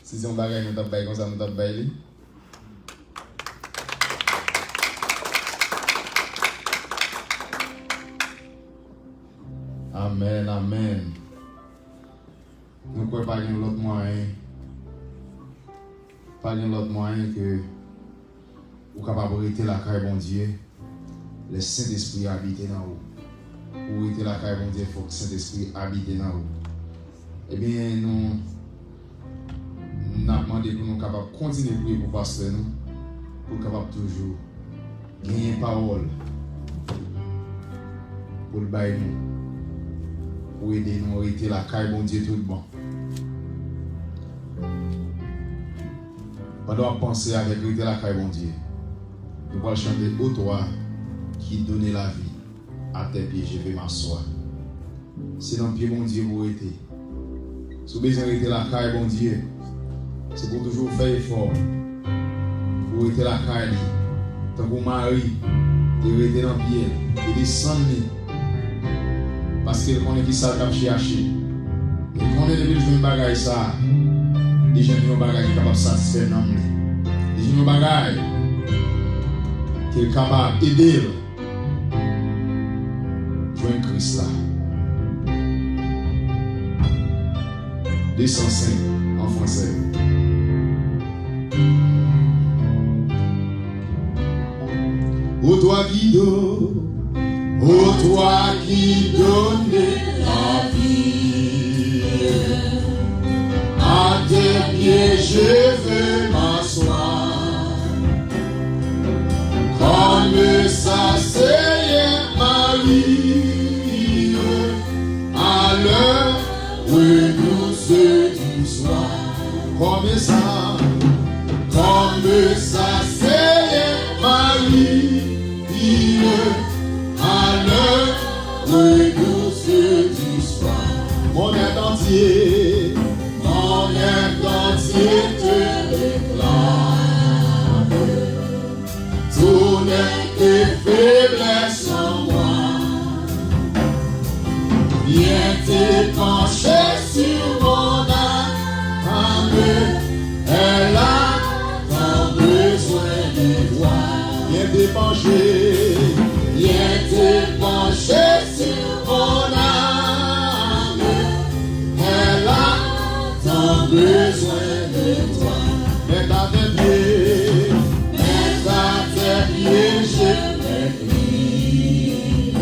Si on bagaille, nous t'appelle comme ça, nous t'appelle. Amen, amen. Nous ne pouvons pas gagner l'autre moyen. Pas gagner l'autre moyen que vous capable de la caille, bon Dieu. Le Saint-Esprit habite dans vous. Pour être la caille, bon Dieu, il faut que le Saint-Esprit habite dans vous. Eh bien, nous avons demandé pour nous capables de continuer à prier pour pasteur nous, pour capable toujours gagner parole pour le bail nous. Pour aider nous à arrêter la caille, bon Dieu, tout bon. Pendant qu'on pense avec arrêter la caille, bon Dieu, nous allons chanter au toi qui donne la vie. À tes pieds, je vais m'asseoir. C'est dans le pied, bon Dieu, vous arrêtez. Si vous besoin d'arrêter la caille, bon Dieu, c'est pour toujours faire effort. Pour arrêter la caille, tant que Marie, de arrêter dans le pied, et descendre. Parce qu'il connaît qui ça t'a cherché. Il connaît les besoins de bagaille ça. Les gens qui ont bagaille capable de satisfaire dans lui. Les gens qui ont bagaille qui est capable d'aider. Joindre Christ là. 205 en français. Ô toi qui donnes, ô toi qui donnes la vie, à tes pieds je veux m'asseoir, comme ça c'est Marie, à l'heure où nous se du soir, comme ça c'est Marie. À l'heure où nous se du soir, mon être entier te réclame. Tout n'est que faiblesse en moi. Viens t'épancher sur mon âme. Elle a tant besoin de toi. Viens t'épancher sur mon âme. Elle a tant besoin de toi. Mets à tes pieds, je m'incline.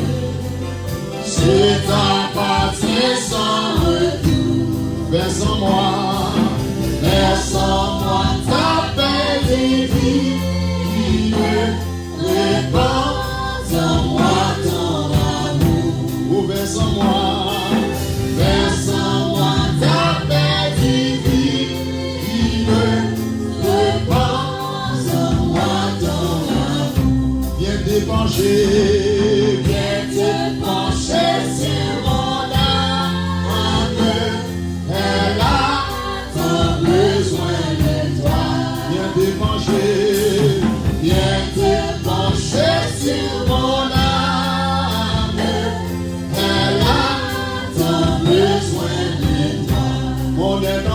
C'est ta partie sans retour. Verse en moi ta paix divine. Répands en moi ton amour. Verse en moi ta paix divine. Répands en moi ton amour. Viens t'épancher sur mon âme. Elle a tant besoin de toi. Viens t'épancher sur mon âme. Elle a tant besoin de toi. Mon être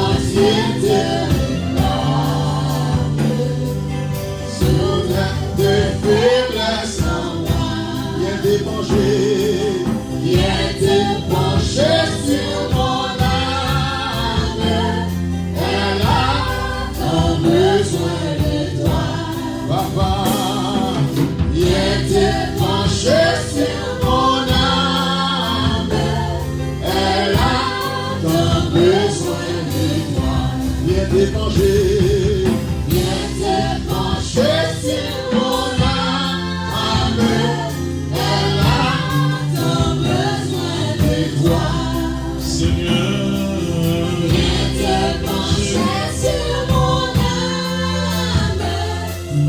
entier te réclame. Soudain de faiblesse en moi. Viens t'épancher sur mon âme. Elle a tant besoin de toi. Papa, viens t'épancher sur mon âme. Elle a tant besoin de toi. Viens t'épancher sur mon âme. Elle a tant besoin de toi. Seigneur, viens t'épancher sur mon âme.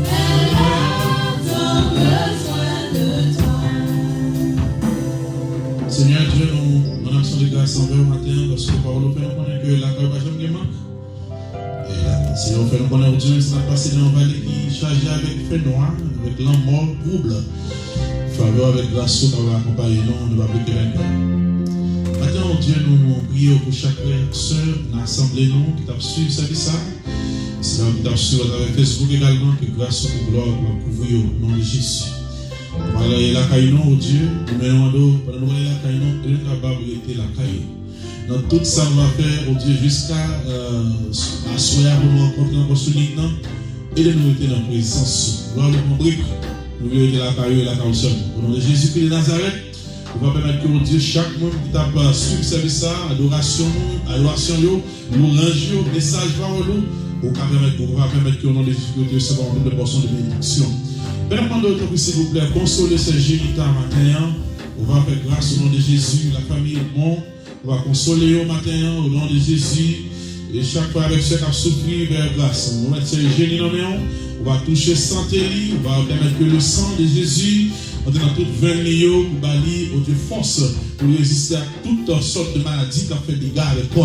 Elle a tant besoin de toi. Seigneur Dieu, nous en action de grâce envers au matin parce que la parole nous fait connaître que la caille va jamais manquer. Et Seigneur, nous fait nous connaître aujourd'hui, ça va passer dans une vallée qui est chargée avec feu noir, avec l'âme mort, trouble. Faveur avec grâce qui va accompagner nous, nous va prier avec nous. Maintenant, Dieu, nous prions pour chaque sœur dans l'assemblée qui t'a suivi ce service. C'est là qui t'a suivi à travers Facebook également, que grâce et gloire va couvrir au nom de Jésus. Nous allons aller la caille, Dieu, nous mettons pendant nous aller la caille, nous sommes capables de la caille. Dans tout ça, on va faire, Dieu, jusqu'à asseoir pour nous rencontrer encore ce ligne, et de nous être dans la présence. Gloire de mon brique, nous voulons être la caille et la caille. Au nom de Jésus-Christ de Nazareth, on va permettre que Dieu, chaque monde qui t'a suivi ce service, adoration, louange, message, parole, on va permettre que au nom de Jésus-Christ, de recevoir une double portion de bénédiction. Père, demande s'il vous plaît, consoler ces génitants matin. On va faire grâce au nom de Jésus. La famille est bon. On va consoler au matin au nom de Jésus. Et chaque fois avec ceux qui ont souffert, vers grâce. On va mettre ces génies on va toucher santé, on va permettre que le sang de Jésus entre dans toute venue pour balayer au Dieu force pour résister à toutes sortes de maladies qui ont fait des dégâts avec lui.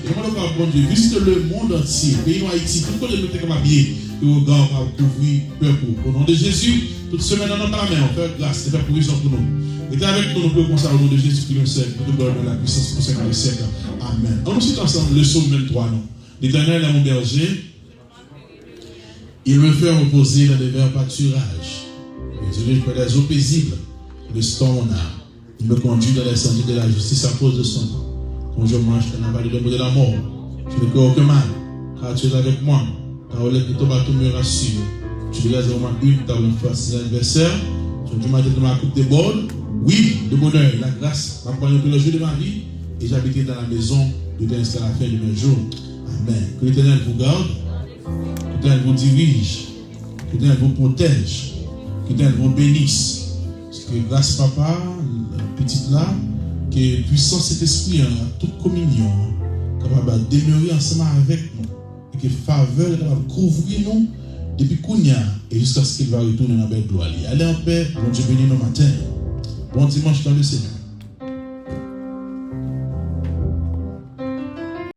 Et moi, le bon Dieu, visite le monde entier, pays en Haïti, tout le monde est capable que le regard va couvrir peuple. Au nom de Jésus, toute semaine dans notre main, on fait grâce et fait provision pour nous. Et avec nous, nous pouvons penser au nom de Jésus qui nous sert, nous donne la puissance pour 50 siècles. Amen. On nous cite ensemble le psaume 23, non? L'Éternel est mon berger. Il me fait reposer dans des verts pâturages. Il dirige près des eaux paisibles. Le storm mon âme. Il me conduit dans les sentiers de la justice à cause de son nom. Quand je mange dans la vallée de la mort, je ne crains aucun mal, car tu es avec moi. Ta relève de ton bateau me rassure. Tu regardes vraiment une table face à l'adversaire. Tu m'as dit de ma coupe de bol. Oui, le bonheur, la grâce, m'accompagne tous les jours de ma vie. Et j'habiterai dans la maison de Dieu jusqu'à la fin de mes jours. Amen. Que l'Éternel vous garde. Que l'Éternel vous dirige, que l'Éternel vous protège, que l'Éternel vous bénisse. Parce que grâce papa, la petite là, que puissant cet esprit, toute communion, capable de demeurer ensemble avec nous, et que faveur est capable de couvrir nous depuis Kounia et jusqu'à ce qu'il va retourner dans la belle gloire. Allez en paix, bon Dieu béni nos matins. Bon dimanche dans le Seigneur.